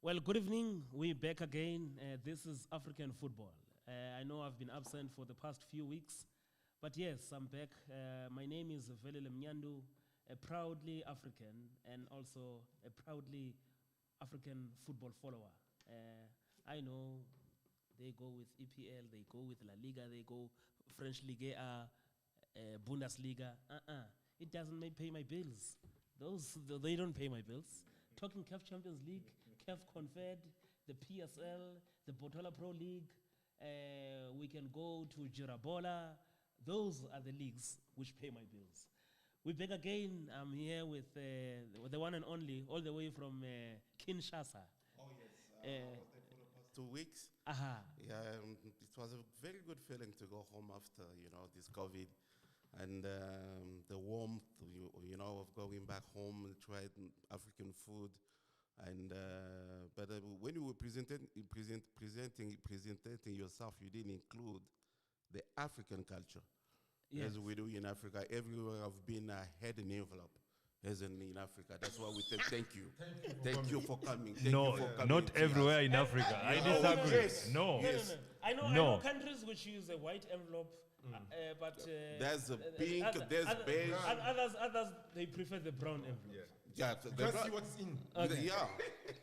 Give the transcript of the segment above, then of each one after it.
Well, good evening. We're back again. This is African football. I know I've been absent for the past few weeks, but yes, I'm back. My name is Velile Mnyandu, a proudly African and also a proudly African football follower. I know they go with EPL, they go with La Liga, they go French Ligue A, Bundesliga. It doesn't pay my bills. They don't pay my bills. Talking CAF Champions League, CAF Confed, the PSL, the Botola Pro League, we can go to Girabola. Those are the leagues which pay my bills. We're back again. I'm here with the one and only, all the way from Kinshasa. Oh yes, I was there for the past 2 weeks. Yeah, it was a very good feeling to go home after this COVID, and the warmth of going back home and trying African food, and but when you were presenting yourself, you didn't include the African culture. Yes. As we do in Africa. Everywhere I've been, I had an envelope. As in Africa. That's why we say thank you. Thank you for coming. Thank you for coming. Not everywhere in Africa. I disagree. Yes. No. Yes. I know countries which use a white envelope, but There's a pink, there's beige. Others they prefer the brown envelope. Yeah, You can't see what's in. Okay. yeah.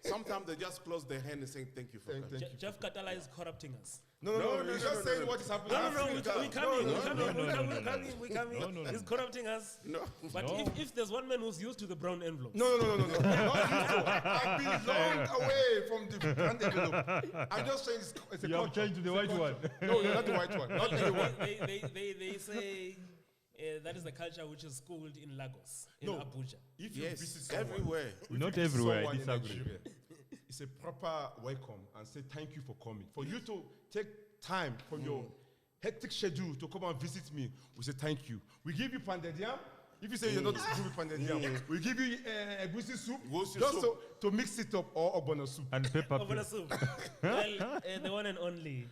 Sometimes they just close their hand and say thank you for coming. Thank you. Jeff Katala is corrupting us. No, just saying what is happening. We're coming. He's corrupting us. No. But if there's one man who's used to the brown envelope. No. Not used to. I've been long away from the brand envelope. I'm just saying it's a You have culture. changed to the white one. No, not the white one. Not anyone. They say that is the culture which is schooled in Lagos, in Abuja. If you Yes, visit someone, everywhere. if you Not visit everywhere, I someone in disagree. Nigeria, it's a proper welcome and say thank you for coming. For you to take time from your hectic schedule to come and visit me, we say thank you. We give you pounded yam. If you say you're not good with pounded yam, we give you egusi soup Egusi just soup. to mix it up, or ogbono soup. And pepper. Over soup. Well, the one and only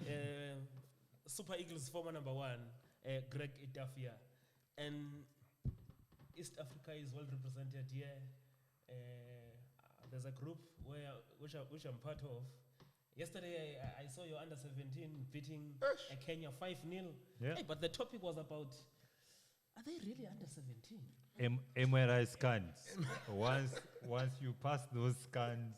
Super Eagles former number one, Greg Idafia, and East Africa is well represented here. There's a group which I'm part of. Yesterday I saw your under 17 beating Kenya 5-0. Yeah. Hey, but the topic was about, are they really under 17? MRI scans. Once you pass those scans,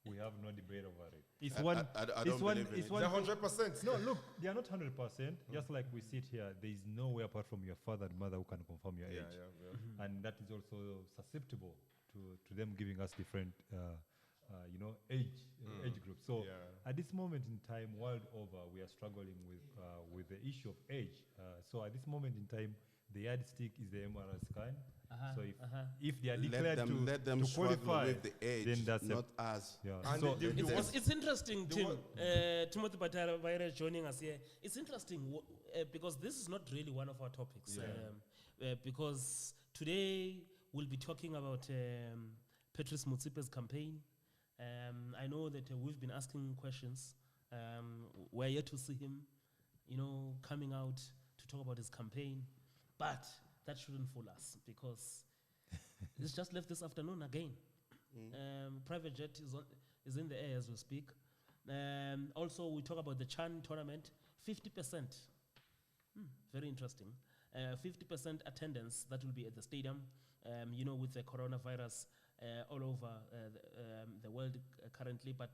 we have no debate over it. It's I one. don't It's one. believe in It's it. one. They're 100%. No, look, they are not 100%. Just like we sit here, there is nowhere apart from your father and mother who can confirm your age, and that is also susceptible to them giving us different, age groups. So at this moment in time, world over, we are struggling with the issue of age. So at this moment in time, the yardstick is the MRI scan. So if they are declared let them to struggle qualify, with the age, then that's not us. Yeah. And So It's interesting, Tim. Timothy Batara joining us here. It's interesting because this is not really one of our topics. Because today we'll be talking about Patrice Motsepe's campaign. I know that we've been asking questions. We're yet to see him, coming out to talk about his campaign. But that shouldn't fool us because it's just left this afternoon again. Private jet is in the air as we speak. Also, we talk about the Chan tournament, 50%. Very interesting. 50% attendance, that will be at the stadium, with the coronavirus all over the world currently. But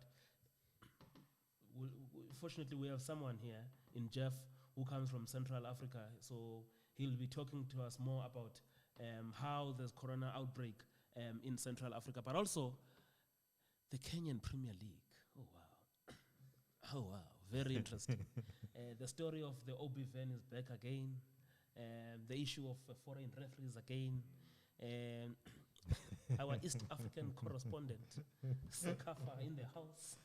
fortunately, we have someone here in Jeff who comes from Central Africa. So he'll be talking to us more about how there's corona outbreak in Central Africa, but also the Kenyan Premier League. Oh, wow. Very interesting. The story of the OB van is back again. The issue of foreign referees again. Our East African correspondent, Sakafa, in the house.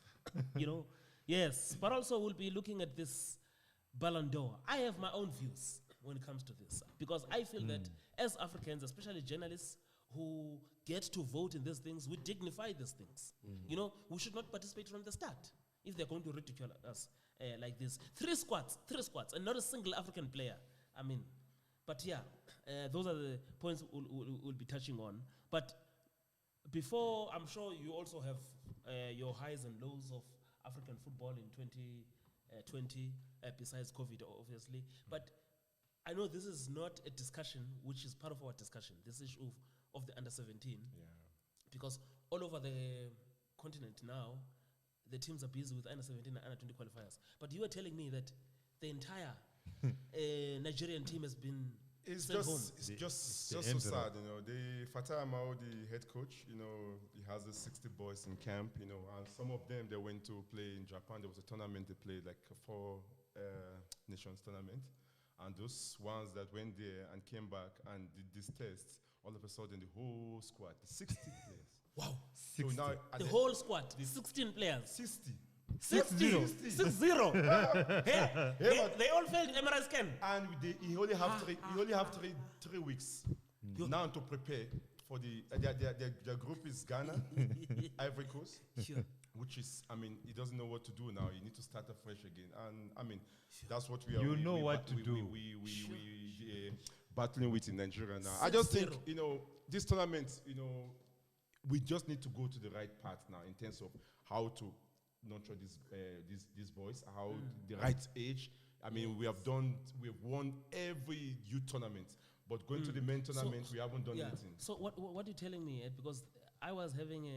Yes. But also we'll be looking at this Ballon d'Or. I have my own views when it comes to this, because I feel that as Africans, especially journalists who get to vote in these things, we dignify these things. We should not participate from the start if they're going to ridicule us like this. Three squads, and not a single African player. But yeah, those are the points we'll be touching on. But before, I'm sure you also have your highs and lows of African football in 2020, besides COVID, obviously. But I know this is not a discussion which is part of our discussion, this issue of the under-17. Because all over the continent now, the teams are busy with under-17 and under-20 qualifiers. But you were telling me that the entire Nigerian team has been It's sent home. just so sad, you know. The Fatah Amao, the head coach, you know, he has the 60 boys in camp, you know, and some of them, they went to play in Japan. There was a tournament they played, like a 4 nations tournament. And those ones that went there and came back and did this test, all of a sudden the whole squad, the 60 players. Wow. So now The whole squad, 16 players. 60. 60. 60. They all failed MRI scan. And he only have three weeks now to prepare for their group is Ghana, Ivory Coast, which is, I mean, he doesn't know what to do now. You need to start afresh again. And I mean, that's what we are. You know what to do. We battling with in Nigeria now. I just think, you know, this tournament, you know, we just need to go to the right path now in terms of how to nurture these boys, how the right age. I mean, we've won every youth tournament, but going to the main tournament, we haven't done anything. So what are you telling me? Because I was having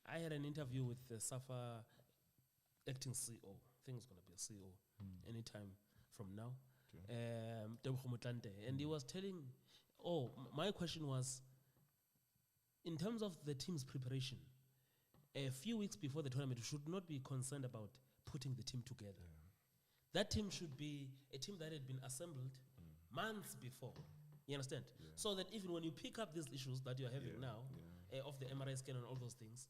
I had an interview with the SAFA acting CEO. I think it's going to be a CEO anytime from now. And he was telling, my question was, in terms of the team's preparation, a few weeks before the tournament, we should not be concerned about putting the team together. That team should be a team that had been assembled months before. You understand? So that even when you pick up these issues that you're having now, of the MRI scan and all those things,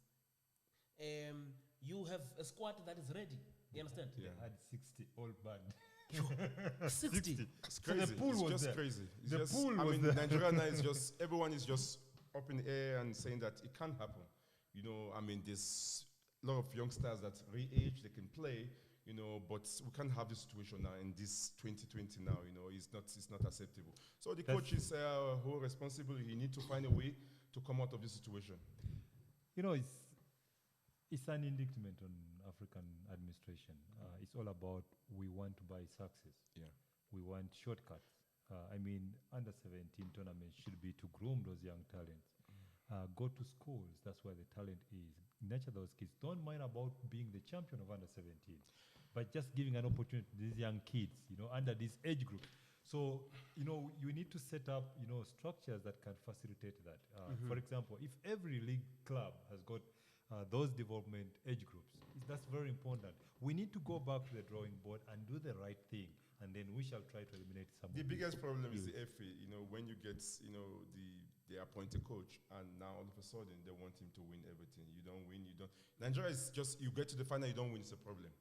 you have a squad that is ready. You understand? They had 60 all bad. 60. It's crazy. So the pool it's was just there. crazy. It's The just, pool I was mean, there. Nigeria now is just, everyone is just up in the air and saying that it can't happen. You know, I mean, there's a lot of youngsters that re-age, they can play, you know, but we can't have this situation now in this 2020 now, you know, it's not acceptable. So the coach is who responsible, he need to find a way to come out of this situation. You know, it's an indictment on African administration. It's all about we want to buy success. Yeah. We want shortcuts. I mean, under-17 tournaments should be to groom those young talents. Go to schools. That's where the talent is. Nurture those kids. Don't mind about being the champion of under-17, but just giving an opportunity to these young kids, you know, under this age group. So, you know, you need to set up, you know, structures that can facilitate that. For example, if every league club has got those development age groups, that's very important. We need to go back to the drawing board and do the right thing, and then we shall try to eliminate some. The biggest problem is the FA. You know, when you get, you know, they appoint a coach, and now all of a sudden they want him to win everything. You don't win. You don't. Nigeria is just, you get to the final, you don't win. It's a problem.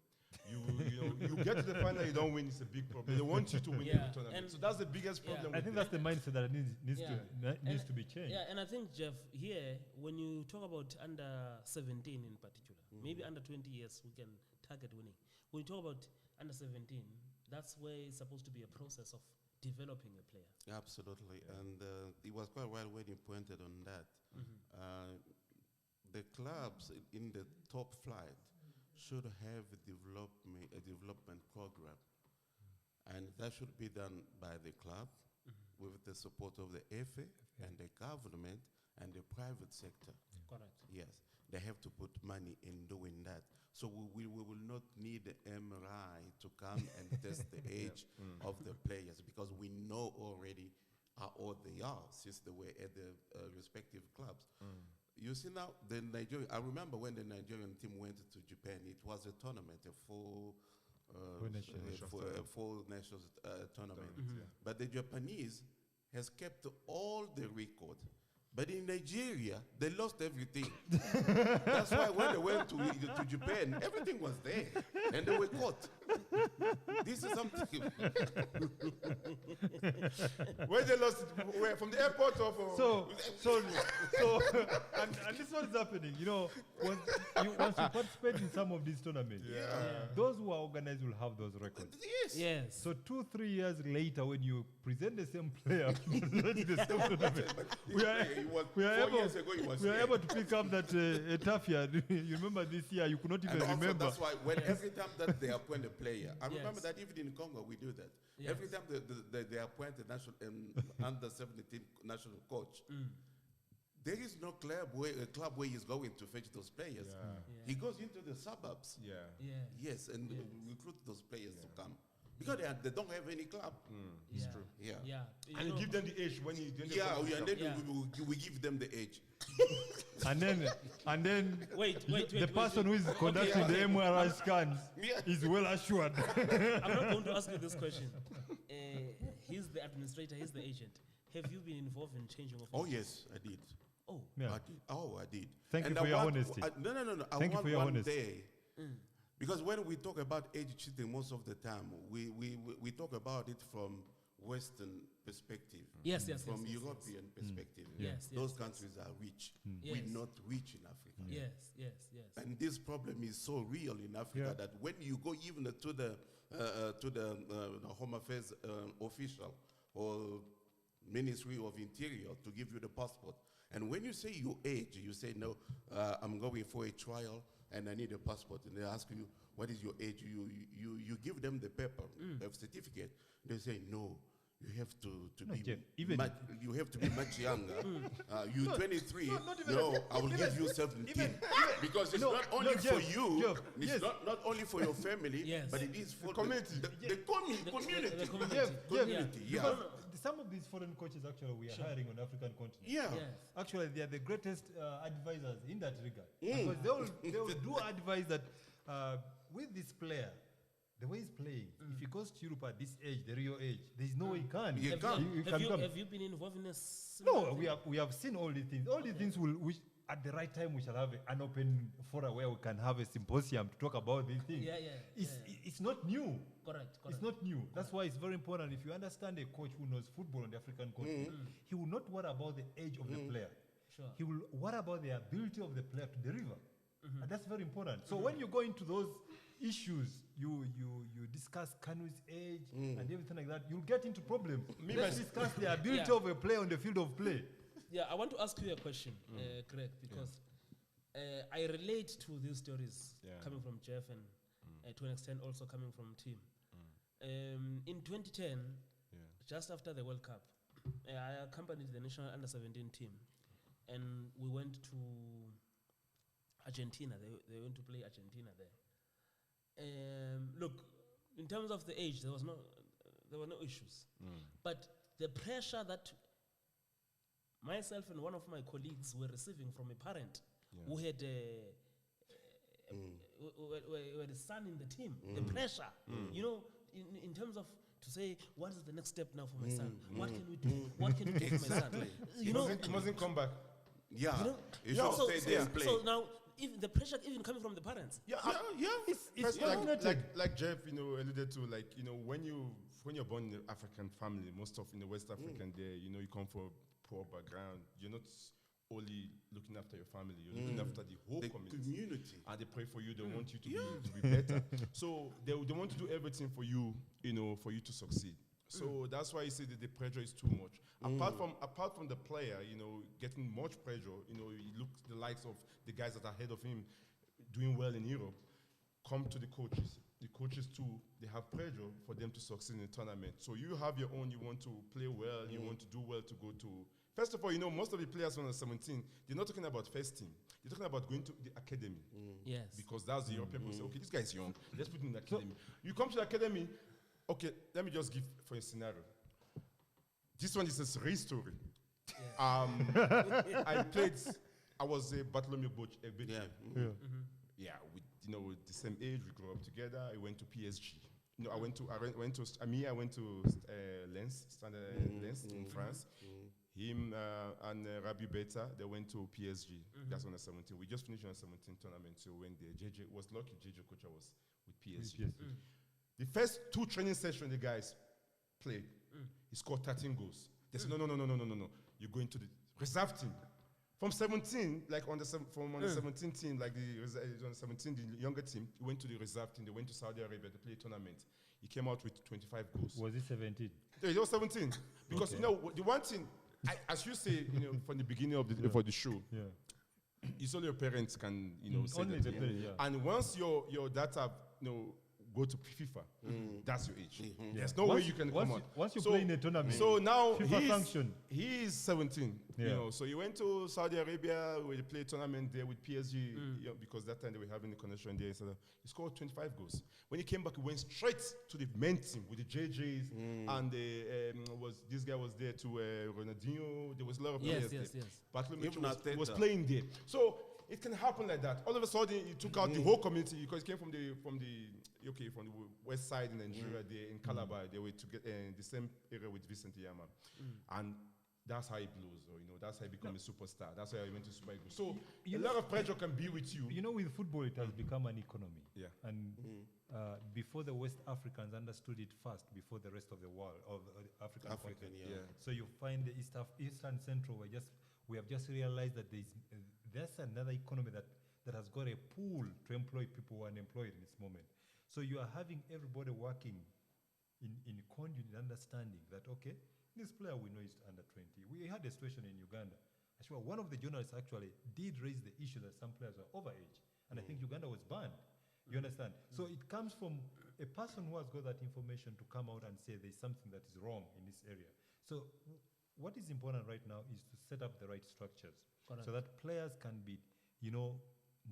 You get to the final, you don't win. It's a big problem. They want you to win every tournament. So that's the biggest problem. I think that's the mindset that needs to be changed. Yeah, and I think, Jeff, here, when you talk about under-17 in particular, maybe under 20 years, we can target winning. When you talk about under-17, that's where it's supposed to be a process of developing a player. Absolutely, and it was quite well when you pointed on that. The clubs in the top flight should have a development program, and that should be done by the club with the support of the FA and the government and the private sector. Correct. Yes, they have to put money in doing that. So we will not need the MRI to come and test the age of the players, because we know already how old they are since they were at the respective clubs. You see now, I remember when the Nigerian team went to Japan, it was a tournament, a full nations tournament. But the Japanese has kept all the record. But in Nigeria, they lost everything. That's why when they went to Japan, everything was there, and they were caught. This is something. Where they lost it? Where, from the airport or from? So, and this is what is happening. You know, once you participate in some of these tournaments, those who are organized will have those records. Yes. So 2-3 years later, when you present the same player to the same tournament, we are able to pick up that Etafia. You remember this year, you could not even remember. That's why when every time that they appoint a player, I remember that even in Congo we do that. Yes. Every time they appoint a national under 17 national coach, there is no club where he's going to fetch those players. He goes into the suburbs. Yes, and recruit those players to come. Because they don't have any club. It's true. And you give them the age when you and then we give them the age. and then wait, the person who is conducting the MRI scans is well assured. I'm not going to ask you this question. He's the administrator, he's the agent. Have you been involved in changing of? Oh yes, I did. Oh, yeah. I did. Thank you for your honesty. No. Thank you for your honesty. Day. Because when we talk about age cheating, most of the time we talk about it from Western perspective. From European perspective. Those countries are rich. We're not rich in Africa. Yes. And this problem is so real in Africa that when you go even to the Home Affairs official or Ministry of Interior to give you the passport, and when you say your age, you say no, I'm going for a trial and I need a passport, and they ask you what is your age. You give them the paper, the certificate. They say no. You have to you have to be much younger. You're 23. I will give you 17 because it's not only for you. It's not only for your family, but it is for the community. The community. Because some of these foreign coaches actually we are hiring on the African continent. Actually, they are the greatest advisors in that regard. Because they will do advise that with this player, the way he's playing, if he goes to Europe at this age, the real age, there's no way he can. Have you been involved in this? No, we have seen all these things. All these things which at the right time we shall have an open forum where we can have a symposium to talk about these things. It's not new. Correct. It's not new. That's why it's very important. If you understand a coach who knows football on the African continent, he will not worry about the age of the player. Sure. He will worry about the ability of the player to deliver. And that's very important. So when you go into those issues, you discuss Kanu's age and everything like that, you'll get into problems. Let's discuss the ability of a player on the field of play. I want to ask you a question, Greg, because I relate to these stories coming from Jeff and to an extent also coming from Tim. In 2010, just after the World Cup, I accompanied the national under-17 team, and we went to Argentina. They went to play Argentina there. Look, in terms of the age, there were no issues. But the pressure that myself and one of my colleagues were receiving from a parent who had who had a son in the team, the pressure, in terms of to say, what is the next step now for my son? What can we do? What can we do for my son? He mustn't come back. He should stay there and play. So now, even the pressure even coming from the parents. It's like Jeff, alluded to, when you're born in an African family, most of in the West African there, you come from a poor background. You're not only looking after your family, you're looking after the whole community. And they pray for you. They want you to be better. So they want to do everything for you, for you to succeed. So that's why you say that the pressure is too much. Apart from the player, getting much pressure, you look the likes of the guys that are ahead of him doing well in Europe, come to the coaches. The coaches too, they have pressure for them to succeed in the tournament. So you have your own, you want to play well, you want to do well to go to. First of all, most of the players when they're 17, they're not talking about first team. They're talking about going to the academy. Yes. Because that's the European people say, okay, this guy's young, let's put him in the academy. You come to the academy, okay, let me just give for a scenario. This one is a real story. I was a Bartholomew Boch. With the same age, we grew up together. I went to PSG. I went to Lens, Standard Lens in France. Him and Rabi Beta, they went to PSG. That's on the 17. We just finished on the 17 tournament, so we went there. JJ was lucky. JJ Kocha was with PSG. The first 2 training sessions the guys played, he scored 13 goals. They said, no. You're going to the reserve team. From 17, like on the 17 team, like on the 17, the younger team, he went to the reserve team. They went to Saudi Arabia to play a tournament. He came out with 25 goals. Was he 17? Yeah, he was 17. Because, the one thing, as you say, from the beginning of for the show, it's only your parents can, say only that. And once your data, go to FIFA, that's your age. There's no way you can come out. Once you play in a tournament, so now FIFA he's 17. So he went to Saudi Arabia where he played a tournament there with PSG because that time they were having a connection there. So he scored 25 goals. When he came back, he went straight to the main team with the JJs and this guy was there too, Ronaldinho. There was a lot of players there. Bartolomeu was playing there. So it can happen like that. All of a sudden, he took out the whole community because he came from the west side in Nigeria, there in Calabar. They were together in the same area with Vincent Yama, and that's how he blows. That's how he became a superstar. That's how he went to Super Eagles. So a lot of pressure can be with you. With football, it has become an economy. Yeah. And before the West Africans understood it first, before the rest of the world, of the African continent. So you find the Eastern Central, we have just realized that there's another economy that has got a pool to employ people who are unemployed in this moment. So you are having everybody working in conduit understanding that, okay, this player we know is under 20. We had a situation in Uganda. Actually, one of the journalists actually did raise the issue that some players were overage. And I think Uganda was banned. You understand? So it comes from a person who has got that information to come out and say there's something that is wrong in this area. So what is important right now is to set up the right structures so that players can be,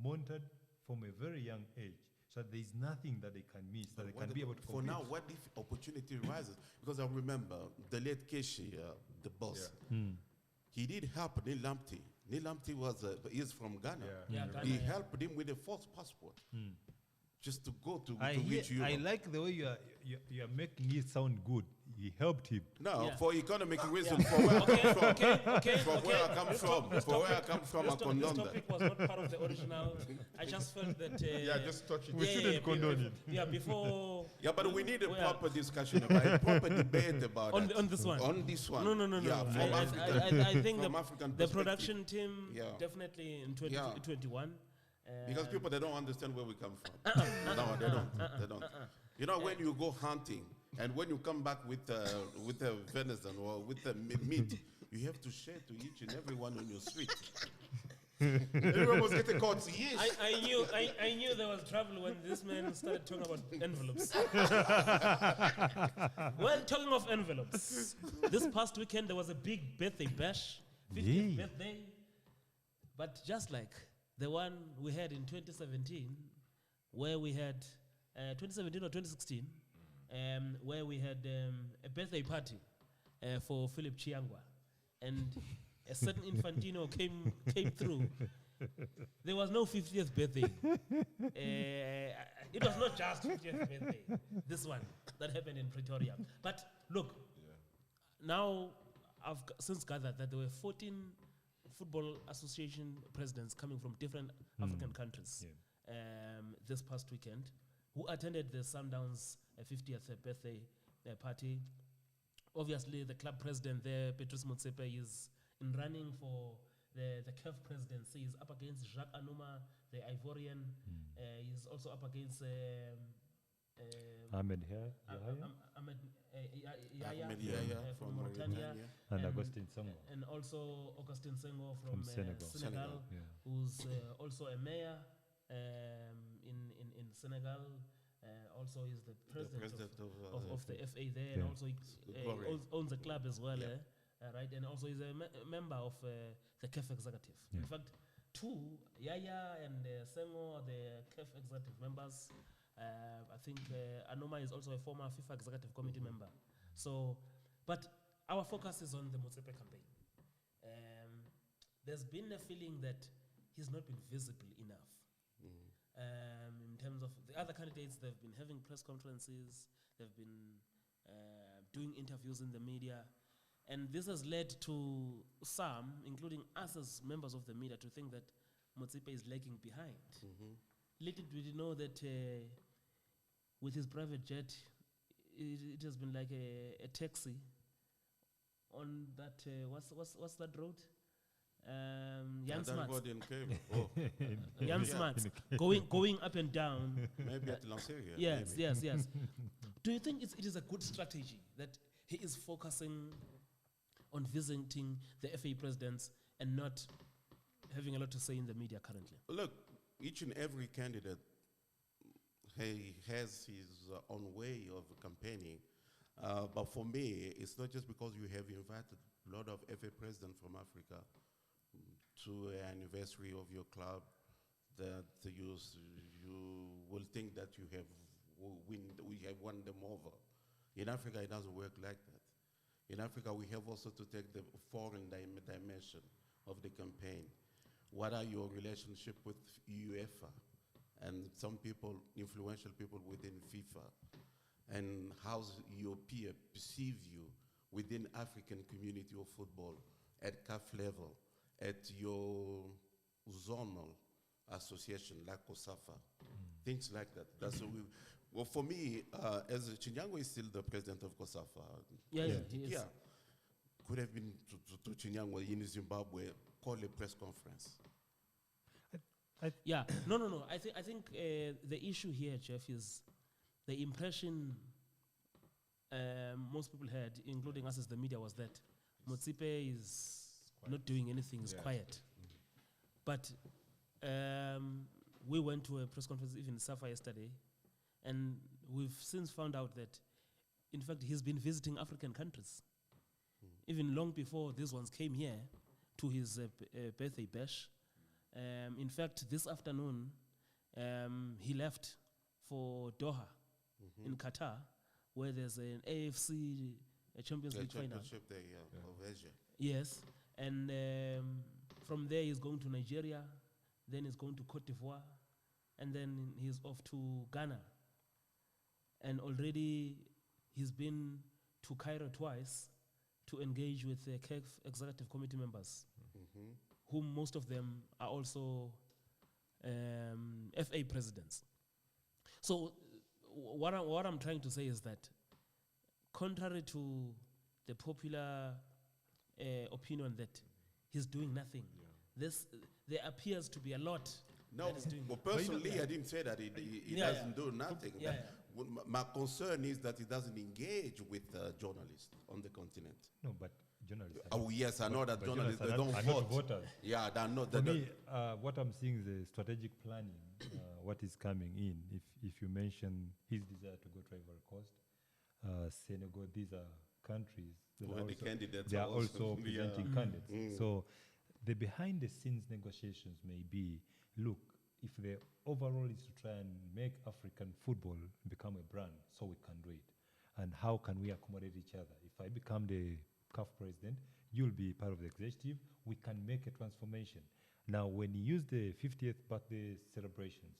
monitored from a very young age. So there is nothing that they can miss, that they can be able to compete. For now, what if opportunity rises? Because I remember the late Keshi, the boss, he did help Neil Lamptey. Neil Lamptey is from Ghana. He helped him with a false passport. Just to go to reach Europe. I like the way you are making it sound good. He helped him. No, for economic reasons. For where I come from, I condone this that. topic was not part of the original. I just felt that. Just touch it. We shouldn't condone it. Yeah, before. Yeah, but we need a proper discussion about it, proper debate about it. On this one. On this one. No. Yeah, I think the perspective. Production team definitely in 2021. Because people, they don't understand where we come from. No, they don't. They don't. When you go hunting and when you come back with venison or with the meat, you have to share to each and everyone on your street. Everyone was getting caught. Yes. I knew there was trouble when this man started talking about envelopes. Well, talking of envelopes, this past weekend there was a big birthday bash, 50th birthday, but just like the one we had in 2017, where we had 2017 or 2016, where we had a birthday party for Philip Chiangwa, and a certain Infantino came through. There was no 50th birthday. It was not just 50th birthday. This one that happened in Pretoria. But look, now I've since gathered that there were 14 football association presidents coming from different African countries this past weekend, who attended the Sundowns 50th birthday party. Obviously, the club president there, Patrice Motsepe, is in running for the CAF presidency. He's up against Jacques Anouma, the Ivorian. He's also up against Ahmed Yahya from Mauritania. And Augustin Senghor. And also Augustin Senghor from Senegal, who's also a mayor in Senegal. Also is the president of the FA there, and also owns a club as well, right? And also is a member of the CAF executive. In fact, two, Yaya and Senghor, are the CAF executive members. I think Anoma is also a former FIFA executive committee member. So, but our focus is on the Motsepe campaign. There's been a feeling that he's not been visible enough. In terms of the other candidates, they've been having press conferences, they've been doing interviews in the media, and this has led to some, including us as members of the media, to think that Motsepe is lagging behind. Little did we know that with his private jet. It has been like a taxi on that, what's that road? Jan Smuts. Jan Smuts, going up and down. Maybe at Lanseria. Yes, maybe. yes. Do you think it is a good strategy that he is focusing on visiting the FA presidents and not having a lot to say in the media currently? Look, each and every candidate he has his own way of campaigning. But for me, it's not just because you have invited a lot of FA presidents from Africa to an anniversary of your club that you will think that we have won them over. In Africa, it doesn't work like that. In Africa, we have also to take the foreign dimension of the campaign. What are your relationship with UEFA and some people, influential people within FIFA? And how your peer perceive you within African community of football at CAF level, at your zonal association like COSAFA, things like that. That's what we. Well, for me, as Chinyango is still the president of COSAFA. He is. Could have been to Chinyango in Zimbabwe, call a press conference. No. I think the issue here, Jeff, is the impression most people had, including us as the media, was that Motsepe is not doing anything, is quiet. But we went to a press conference, even SAFA yesterday, and we've since found out that, in fact, he's been visiting African countries, even long before these ones came here to his birthday bash. In fact, this afternoon, he left for Doha in Qatar, where there's an AFC Champions League final. Championship there, of Asia. Yes, and from there he's going to Nigeria, then he's going to Cote d'Ivoire, and then he's off to Ghana. And already he's been to Cairo twice to engage with the CAF executive committee members, whom most of them are also FA presidents. So what I'm trying to say is that, contrary to the popular opinion that he's doing nothing, there appears to be a lot. No, well, personally, I didn't say that he doesn't do nothing. My concern is that he doesn't engage with journalists on the continent. No, but journalists. Yes, I know that journalists they don't vote. Not voters. Yeah, they're not. For me, what I'm seeing is the strategic planning. What is coming in? If you mention his desire to go to Ivory Coast, Senegal, these are countries that are also presenting candidates. So the behind the scenes negotiations may be, look, if the overall is to try and make African football become a brand, so we can do it. And how can we accommodate each other? If I become the CAF president, you'll be part of the executive, we can make a transformation. Now, when he used the 50th birthday celebrations,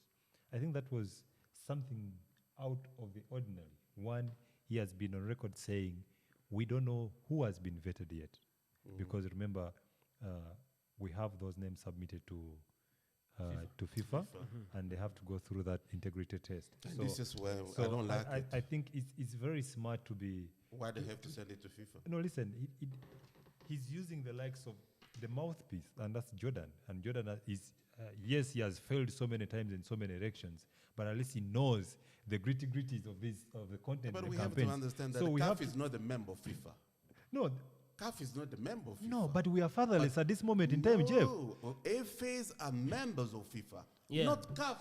I think that was something out of the ordinary. One, he has been on record saying, we don't know who has been vetted yet. Because remember, we have those names submitted to FIFA, and they have to go through that integrated test. And this is where I don't like it. I think it's very smart to be... Why they have to send it to FIFA? No, listen, he's using the likes of the mouthpiece, and that's Jordaan. And Jordaan is, yes, he has failed so many times in so many elections, but at least he knows the gritties of the content. But the we campaigns. have to understand that so CAF is not a member of FIFA. No. CAF is not a member of FIFA. No, but we are fatherless at this moment in time, Jeff. No, FAs are members of FIFA, not CAF.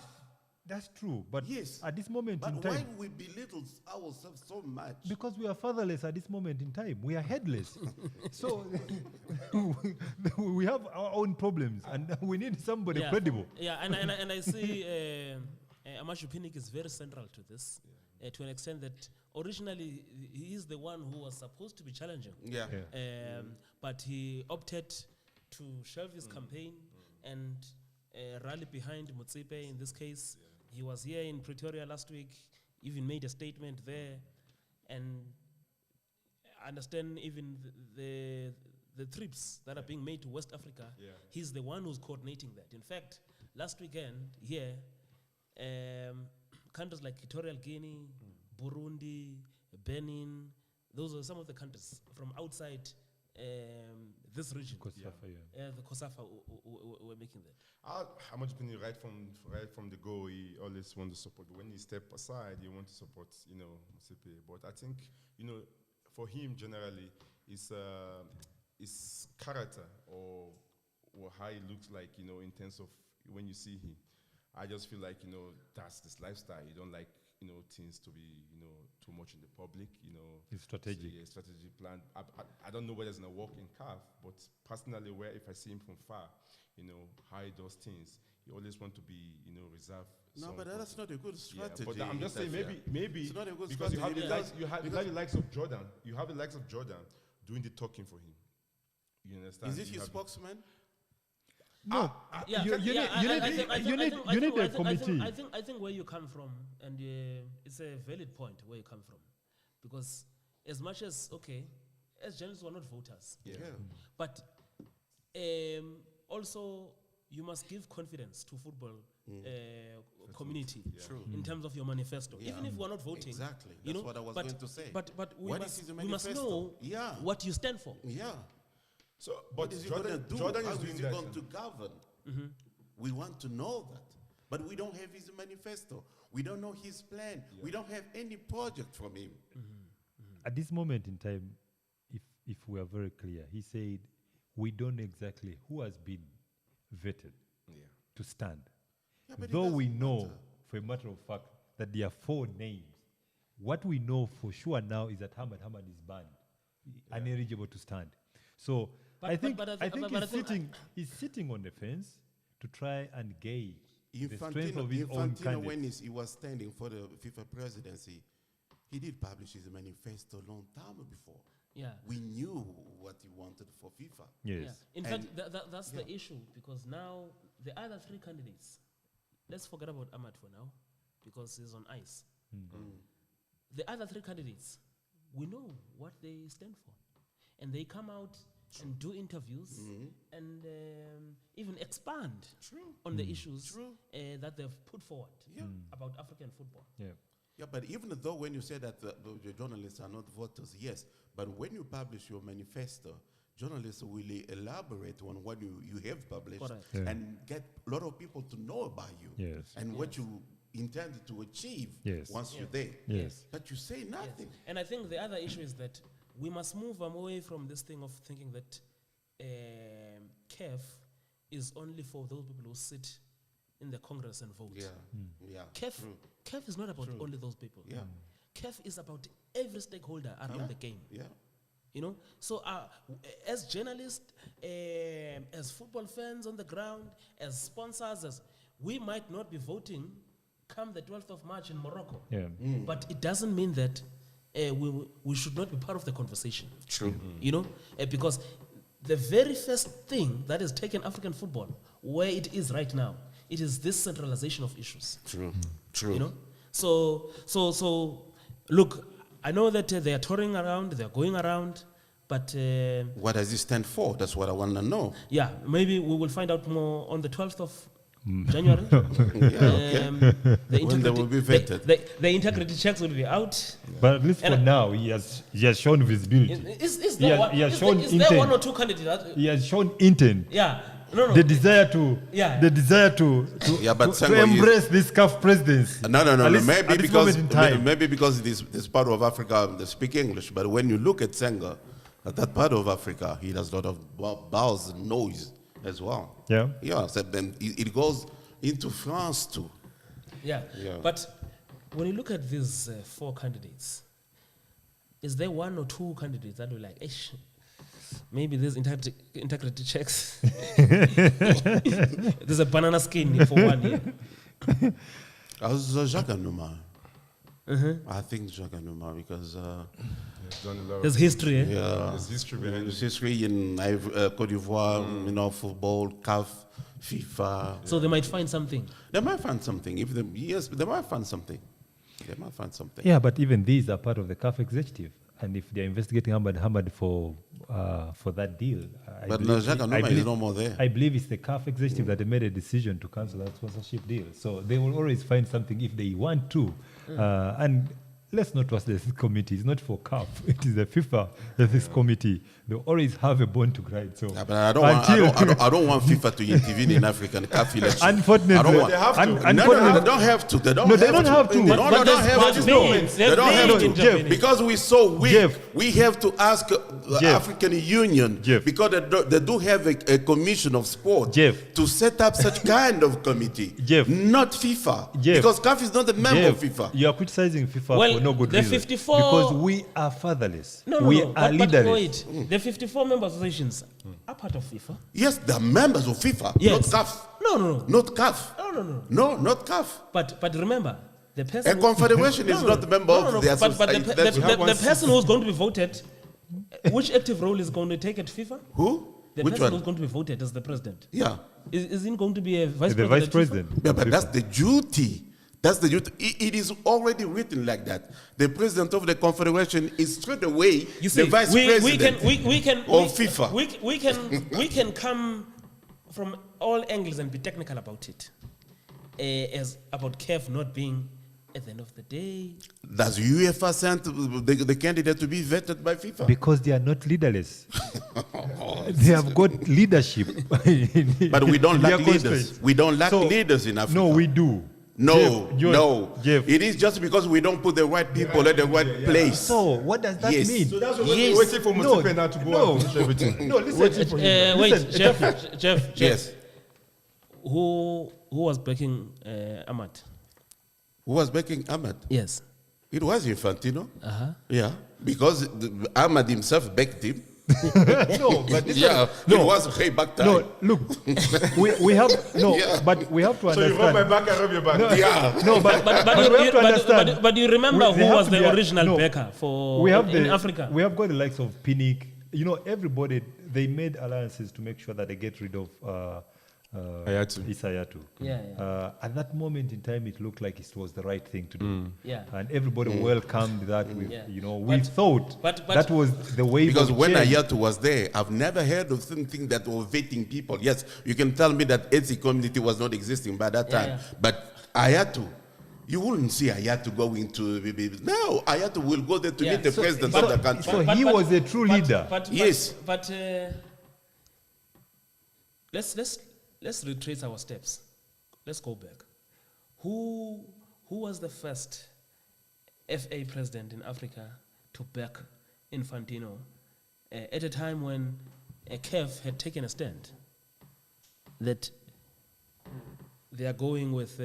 That's true, but yes, at this moment in time... But why we belittle ourselves so much? Because we are fatherless at this moment in time. We are headless. So we have our own problems, and we need somebody credible. Yeah, and I see Amashu Pinnick is very central to this, to an extent that originally he is the one who was supposed to be challenging. But he opted to shelve his campaign and rally behind Motsepe in this case. He was here in Pretoria last week, even made a statement there, and I understand even the trips that are being made to West Africa, he's the one who's coordinating that. In fact, last weekend here, countries like Equatorial Guinea, Burundi, Benin, those are some of the countries from outside this region. Kosafa, yeah. The COSAFA were making that. How much been right from the go? He always want to support. But when he step aside, he want to support, Motsepe. But I think, for him generally, his character or how he looks like, in terms of when you see him. I just feel like, that's this lifestyle. You don't like, things to be, too much in the public, It's strategic. So, yeah, strategic plan. I don't know whether it's going to work in CAF, but personally, if I see him from far, how he does things, he always want to be, reserved. No, but that's not a good strategy. Yeah, but I'm just saying, maybe it's not a good because strategy. you have the likes of Jordan. You have the likes of Jordan doing the talking for him. You understand? Is this your spokesman? No, Yeah, you need a committee. I think where you come from, and it's a valid point where you come from, because as much as as journalists we're not voters, but also you must give confidence to football community in terms of your manifesto, even if we're not voting. Exactly, that's what I was going to say. But we must manifesto? know what you stand for. Yeah. So, but What is he going to do? Jordan How is is doing he that. going to govern? We want to know that. But we don't have his manifesto. We don't know his plan. We don't have any project from him. At this moment in time, if we are very clear, he said, we don't know exactly who has been vetted to stand. Yeah, but it Though we doesn't know, matter. for a matter of fact, that there are 4 names. What we know for sure now is that Hamad is banned, ineligible to stand. So I think he's sitting on the fence to try and gauge the strength of his own Infantino, when candidates. he was standing for the FIFA presidency, he did publish his manifesto a long time before. Yeah. We knew what he wanted for FIFA. Yes. Yeah. In fact, that's the issue, because now the other 3 candidates, let's forget about Ahmad for now, because he's on ice. The other 3 candidates, we know what they stand for. And they come out and do interviews and even expand on the issues that they've put forward about African football. Yeah. Yeah, but even though when you say that the journalists are not voters, yes, but when you publish your manifesto, journalists will elaborate on what you have published and get a lot of people to know about you and what you intend to achieve once you're there. Yes. But you say nothing. Yes. And I think the other issue is that we must move away from this thing of thinking that CAF is only for those people who sit in the Congress and vote. CAF is not about only those people. CAF is about every stakeholder around the game. So as journalists, as football fans on the ground, as sponsors, we might not be voting come the 12th of March in Morocco. But it doesn't mean that we should not be part of the conversation. Because the very first thing that has taken African football where it is right now, it is this centralization of issues. So look, I know that they are touring around, they are going around, but what does it stand for? That's what I want to know. Yeah, maybe we will find out more on the 12th of January. When they will be vetted. The integrity checks will be out. But at least for now, he has shown visibility. Is there one or two candidates? He has shown intent. Yeah. The desire to embrace this CAF presidency. No. Maybe because this part of Africa they speak English, but when you look at Senga, at that part of Africa, he does a lot of bows and noise as well. So then it goes into France too. But when you look at these 4 candidates, is there 1 or 2 candidates that were like, maybe there's integrity checks? There's a banana skin for 1 year. I was Jacques Anouma. I think Jacques Anouma because there's history. There's history behind it. There's history in Côte d'Ivoire, football, CAF, FIFA. So they might find something. They might find something. They might find something. Yeah, but even these are part of the CAF executive. and if they're investigating Hamad for that deal, But Jacques Anouma is no more there. I believe it's the CAF executive that made a decision to cancel that sponsorship deal. So they will always find something if they want to. And let's not trust this committee. It's not for CAF. It is the FIFA ethics committee. They always have a bone to grind. So Yeah, but I don't want FIFA to intervene in African CAF elections. Unfortunately, I don't want. They have to. No, they don't have to. They don't No, have they don't have to. No, But they don't there's have to. means. They don't have to. Jeff, Because we're so weak, Jeff. we have to ask the Jeff. African Union, Jeff. because they do have a commission of sport, Jeff. to set up such kind of committee. Jeff. Not FIFA. Jeff. Because CAF is not a member of FIFA. You are criticizing FIFA Well, for no good the reason. 54 because we are fatherless. No, we no. are But leaderless. wait, the 54 member associations are part of FIFA. Yes, they're members of FIFA, Yes. not CAF. No. Not CAF. No. No, not CAF. But remember, the person. A confederation is not a member of the But the, association. the person who's going to be voted, which active role is going to take at FIFA? Who? The Which person one? who's going to be voted as the president. Yeah. Is it going to be a vice The president? vice at FIFA? president. Yeah, but that's the duty. That's the duty. It is already written like that. The president of the confederation is straight away You see, the vice we president can of FIFA. we can come from all angles and be technical about it, as about CAF not being at the end of the day. Does UEFA send the candidate to be vetted by FIFA? Because they are not leaderless. They have got leadership. But we don't in their lack leaders. constraints. We don't lack So, leaders in Africa. No, we do. No, Jeff, no. Jeff. It is just because we don't put the right people at the right place. So what does that Yes. mean? So that's why Yes. we're waiting for No, Motsepe now to go no. and finish everything. No, listen. Wait, Listen, Jeff. Yes. Who was backing Ahmad? Who was backing Ahmad? Yes. It was Infantino. Uh-huh. Yeah. Because Ahmad himself backed him. No, but listen. Yeah. No. It was way back time. No, look, we have no, Yeah. but we have to So you rub my understand. back, I rub your back. No, Yeah. no, but But we have to understand. but you remember They who have was to the be original no, backer for we have in the, Africa? We have got the likes of Pinnick. You know, everybody they made alliances to make sure that they get rid of Hayatu. Isayatu. Yeah. At that moment in time, it looked like it was the right thing to do. Yeah. And everybody welcomed that with, Yeah. you know, we But- thought but- that was the way. Because when Ayatu was there, I've never heard of something that was vetting people. Yes, you can tell me that Etsy community was not existing by that time. Yeah. But Ayatu, you wouldn't see Ayatu going to... No, Ayatu will go there to Yeah. meet the So- president but- of the country. So he was a true leader. Yes. But let's retrace our steps. Let's go back. Who was the first FA president in Africa to back Infantino at a time when CAF had taken a stand that they are going with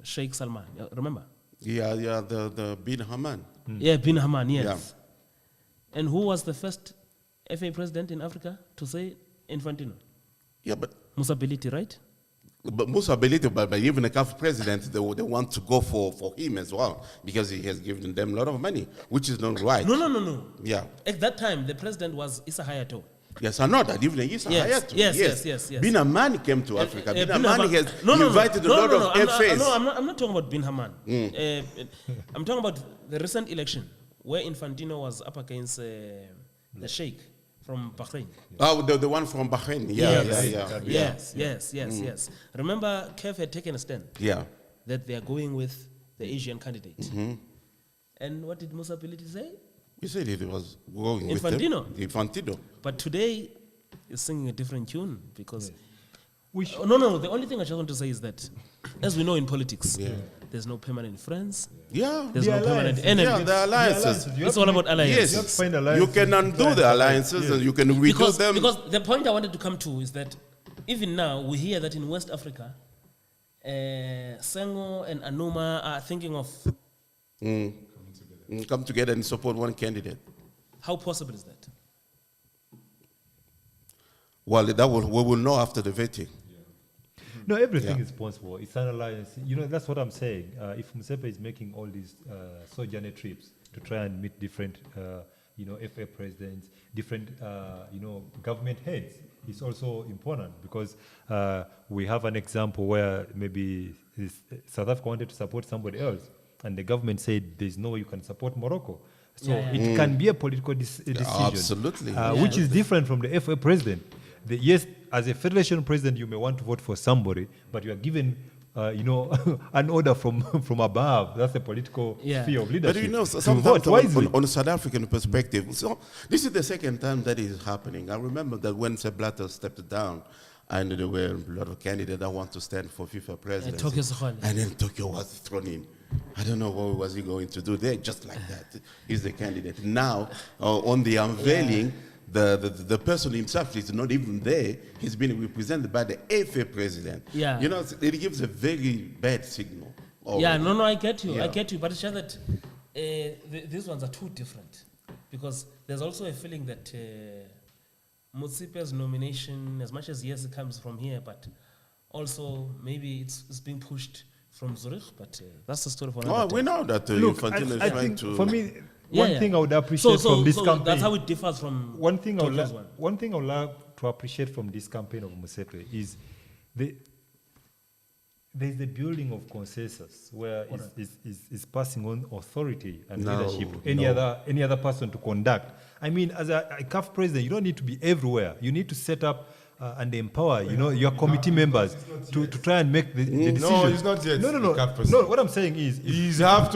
Sheikh Salman? Remember? Yeah, the bin Haman. Yeah, bin Haman, yes. Yeah. And who was the first FA president in Africa to say Infantino? Yeah, but Musability, right? Musa Belito, but even the CAF president, they want to go for him as well because he has given them a lot of money, which is not right. No. Yeah. At that time, the president was Issa Hayatou. Yes, I know that. Even Issa Yes, Hayatou. yes. Bin Haman came to Africa. Bin Bin Haman Haman- has No, invited a lot of FAs. I'm not talking about Bin Haman. I'm talking about the recent election where Infantino was up against the Sheikh from Bahrain. Oh, the one from Bahrain. Yeah. Yes. Remember, CAF had taken a stand Yeah. that they are going with the Asian candidate. And what did Musability say? You said it was going with Infantino. them. Infantino. But today, he's singing a different tune because... We sh- No. The only thing I just want to say is that, as we know in politics, Yeah. there's no permanent friends. Yeah. There's The no permanent alliances. Yeah, enemies. the alliances. It's all about alliances. Yes. You have to find You alliances. can undo the alliances and you can redo Because them. the point I wanted to come to is that even now we hear that in West Africa, Senghor and Anuma are thinking of Come together and support one candidate. how possible is that? Well, we will know after the vetting. No, everything Yeah. is possible. It's an alliance. You know, that's what I'm saying. If Motsepe is making all these sojourner trips to try and meet different, FA presidents, different, government heads, it's also important because we have an example where maybe South Africa wanted to support somebody else, and the government said there's no way you can support Morocco. So it can be a political decision. Absolutely. Which is different from the FA president. Yes, as a federation president, you may want to vote for somebody, but you are given an order from above. That's a political sphere of leadership. But sometimes on a South African perspective, so this is the second time that is happening. I remember that when Sepp Blatter stepped down, and there were a lot of candidates that want to stand for FIFA president. And then Tokyo was thrown in. I don't know what was he going to do there, just like that. He's the candidate. Now, on the unveiling, the person himself is not even there. He's been represented by the FA president. Yeah. It gives a very bad signal. I get you. I get you. But it's just that these ones are too different. Because there's also a feeling that Motsepe's nomination, as much as yes, it comes from here, but also maybe it's being pushed from Zurich, but that's the story for another we know that Infantino is trying to... For me, one thing I would appreciate from this campaign... That's how it differs from one thing I would like to appreciate from this campaign of Motsepe is there's the building of consensus where is passing on authority and leadership to any other person to conduct. I mean, as a CAF president, you don't need to be everywhere. You need to set up and empower, your committee members to try and make the decision. No, he's not yet. No. What I'm saying is, we have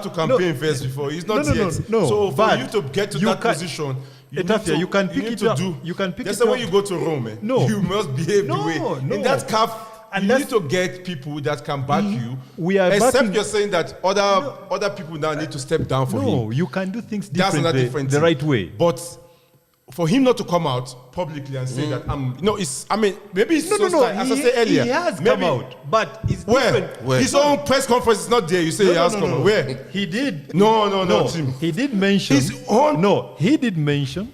to campaign first before. He's not yet. No. So for you to get to that position, you can pick it up. That's the way you go to Rome. You must behave the way. In that CAF, you need to get people that can back you. Except you're saying that other people now need to step down for him. No, you can do things differently, the right way. But for him not to come out publicly and say that maybe it's as I said earlier. He has come out, but it's different. Where? His own press conference is not there. You say he has come out. Where? He did. No, Tim. He did mention. He did mention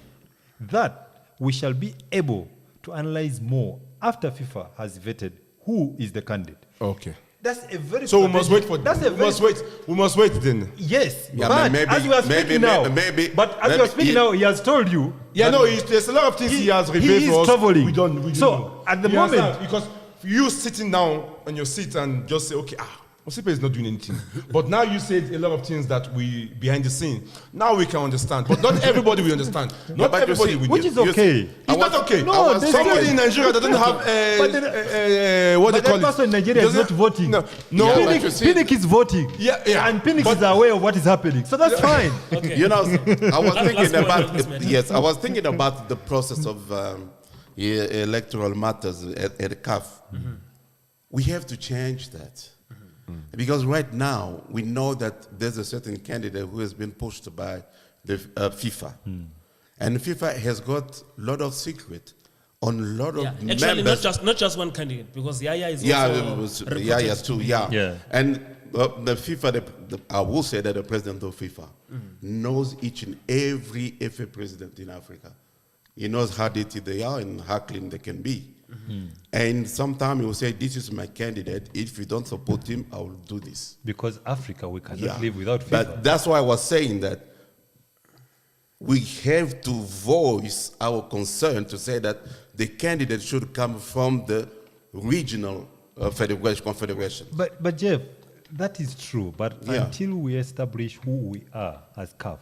that we shall be able to analyze more after FIFA has vetted who is the candidate. Okay. That's a very. So we must wait for. We must wait then. Yes, but as we are speaking now, now, he has told you. Yeah, there's a lot of things he has revealed he is for us. traveling. We don't so know. At the moment, because you sitting down on your seat and just say, okay, Motsepe is not doing anything. But now you said a lot of things that we behind the scene. Now we can understand, but not everybody will understand. Not everybody will. Which is okay. It's not okay. No, somebody in Nigeria that doesn't have what they call it. That person in Nigeria is not voting. No. Pinnick is voting. Yeah. And Pinnick is aware of what is happening. So that's fine. Okay. I was thinking about the process of electoral matters at CAF. Mm-hmm. We have to change that. Because right now, we know that there's a certain candidate who has been pushed by the FIFA. And FIFA has got a lot of secret on a lot of members. Actually, not just one candidate, because Yaya is also Yaya too, And the FIFA, I will say that the president of FIFA knows each and every FA president in Africa. He knows how dirty they are and how clean they can be. And sometimes he will say, this is my candidate. If you don't support him, I will do this. Because Africa, we cannot live without FIFA. But that's why I was saying that we have to voice our concern to say that the candidate should come from the regional confederation. But Jeff, that is true. But until we establish who we are as CAF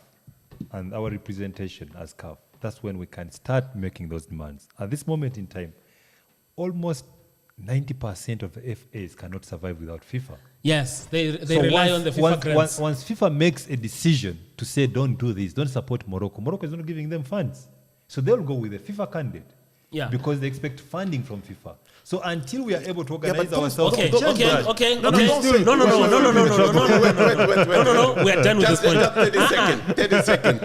and our representation as CAF, that's when we can start making those demands. At this moment in time, almost 90% of the FAs cannot survive without FIFA. Yes, they rely on the FIFA grants. Once FIFA makes a decision to say, don't do this, don't support Morocco is not giving them funds. So they'll go with the FIFA candidate. Yeah. Because they expect funding from FIFA. So until we are able to organize ourselves, okay. No, we are done with this point. 30 seconds.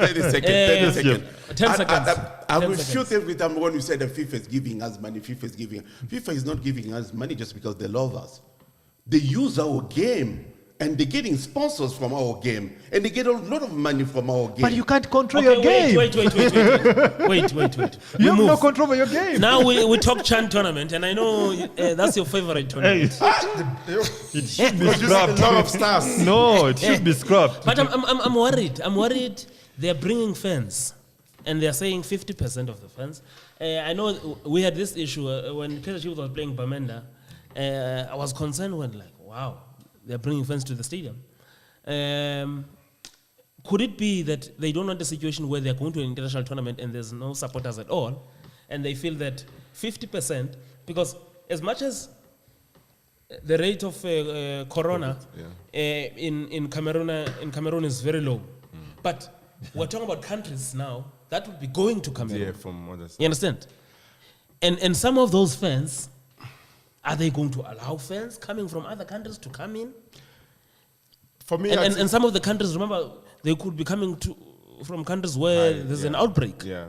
10 seconds. I refute every time when you say that FIFA is giving us money, FIFA is not giving us money just because they love us. They use our game. And they're getting sponsors from our game. And they get a lot of money from our game. But you can't control your game. Wait. You have no control over your game. Now we talk Chan tournament, and I know that's your favorite tournament. It should be scrapped. A lot of stars. No, it should be scrapped. But I'm worried. They're bringing fans. And they're saying 50% of the fans. I know we had this issue when Kaizer Chiefs was playing Bamenda. I was concerned when, wow, they're bringing fans to the stadium. could it be that they don't want a situation where they're going to an international tournament and there's no supporters at all, and they feel that 50%, because as much as the rate of corona in Cameroon is very low, but we're talking about countries now that would be going to Cameroon. Yeah, from others. You understand? And some of those fans, are they going to allow fans coming from other countries to come in? For me, and some of the countries, remember, they could be coming from countries where there's an outbreak. Yeah.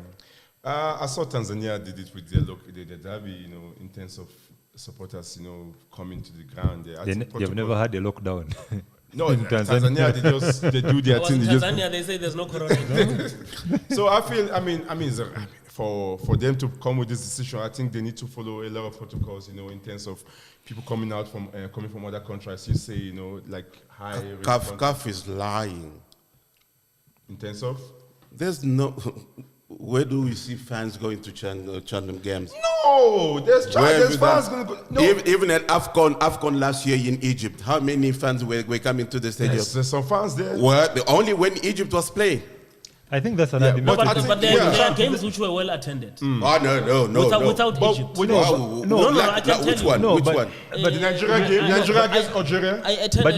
I saw Tanzania did it with their derby, in terms of supporters, coming to the ground. They've never had a lockdown. No, in Tanzania they do their thing. In Tanzania, they say there's no corona. So I feel, for them to come with this decision, I think they need to follow a lot of protocols, in terms of people coming out from coming from other countries. You say, like high. CAF is lying. In terms of? There's no. Where do we see fans going to Chandam games? No, there's fans going to go. No. Even at AFCON last year in Egypt, how many fans were coming to the stadium? Yes, there's some fans there. Well, only when Egypt was playing. I think that's another. But there are games which were well attended. Oh no, without Egypt. No, I can tell you. Which one? But the Nigeria game, Nigeria against Algeria. But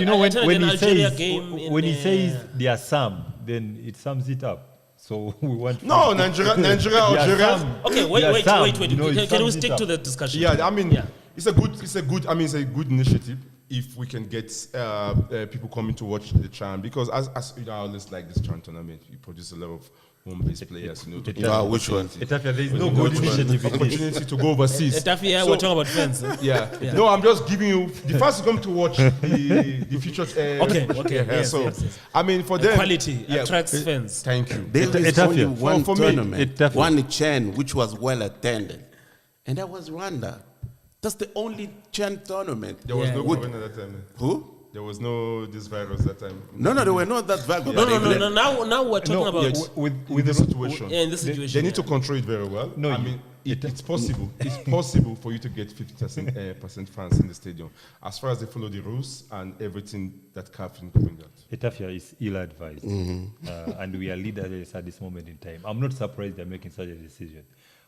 when he says there are some, then it sums it up. So we want. No, Nigeria, Algeria. Okay, wait. Can we stick to the discussion? Yeah, it's a good initiative if we can get people coming to watch the CHAN, because as I always like this CHAN tournament, we produce a lot of home-based players. Which one? There is no good initiative. Opportunity to go overseas. We're talking about fans. Yeah. No, I'm just giving you the first come to watch the future. Okay. Yes. For them, quality attracts fans. Thank you. There is only one tournament, one CHAN which was well attended, and that was Rwanda. That's the only CHAN tournament. There was no corona that time. Who? There was no this virus that time. No, there were not that virus. No. Now we're talking about with the situation. In this situation, they need to control it very well. No, it's possible. It's possible for you to get 50% fans in the stadium, as far as they follow the rules and everything that CAF is bring out. Etafia is ill-advised, and we are leaders at this moment in time. I'm not surprised they're making such a decision.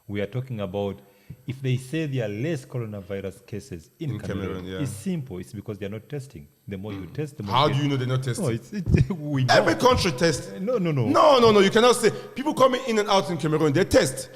We are talking about, if they say there are less coronavirus cases in Cameroon, it's simple. It's because they're not testing. The more you test, the more. How do you know they're not testing? We know. Every country tests. No. No. You cannot say people coming in and out in Cameroon, they test.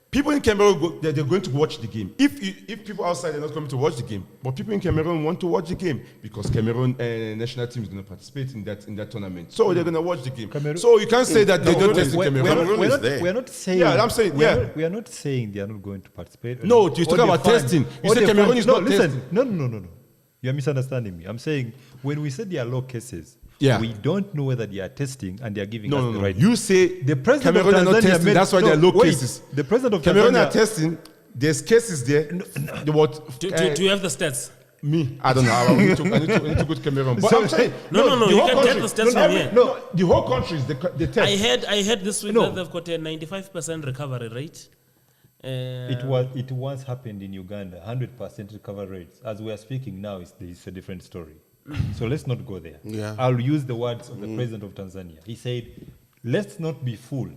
People in Cameroon, they're going to watch the game. If people outside are not coming to watch the game, but people in Cameroon want to watch the game because Cameroon national team is going to participate in that tournament. So they're going to watch the game. So you can't say that they don't test in Cameroon. We're not saying. Yeah, I'm saying. We are not saying they are not going to participate. No, you're talking about testing. You say Cameroon is not testing. No. You are misunderstanding me. I'm saying when we said there are low cases, we don't know whether they are testing and they are giving us the right. You say the president Cameroon of Tanzania are not testing. That's why there are low cases. The president of Cameroon Tanzania are testing. There's cases there. Do you have the stats? Me, I don't know. I need to go to Cameroon. But I'm saying, no. You can get the stats from here. No, the whole country is the test. I heard this week that they've got a 95% recovery rate. It once happened in Uganda, 100% recovery rates. As we are speaking now, it's a different story. So let's not go there. Yeah. I'll use the words of the president of Tanzania. He said, let's not be fooled.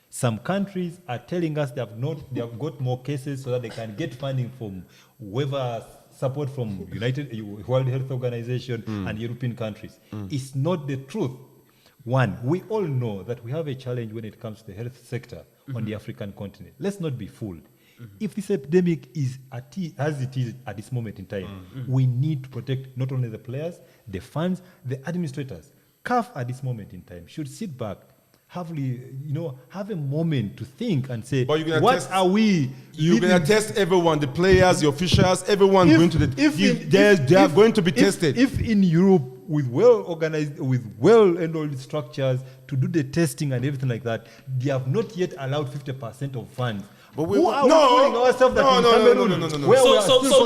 Some countries are telling us they have got more cases so that they can get funding from whoever, support from World Health Organization and European countries. It's not the truth. One, we all know that we have a challenge when it comes to the health sector on the African continent. Let's not be fooled. If this epidemic is as it is at this moment in time, we need to protect not only the players, the fans, the administrators. CAF at this moment in time should sit back, have a moment to think and say, what are we? You're going to test everyone, the players, the officials, everyone going to they are going to be tested. If in Europe, with well-organized, with well-enrolled structures to do the testing and everything like that, they have not yet allowed 50% of funds. But no.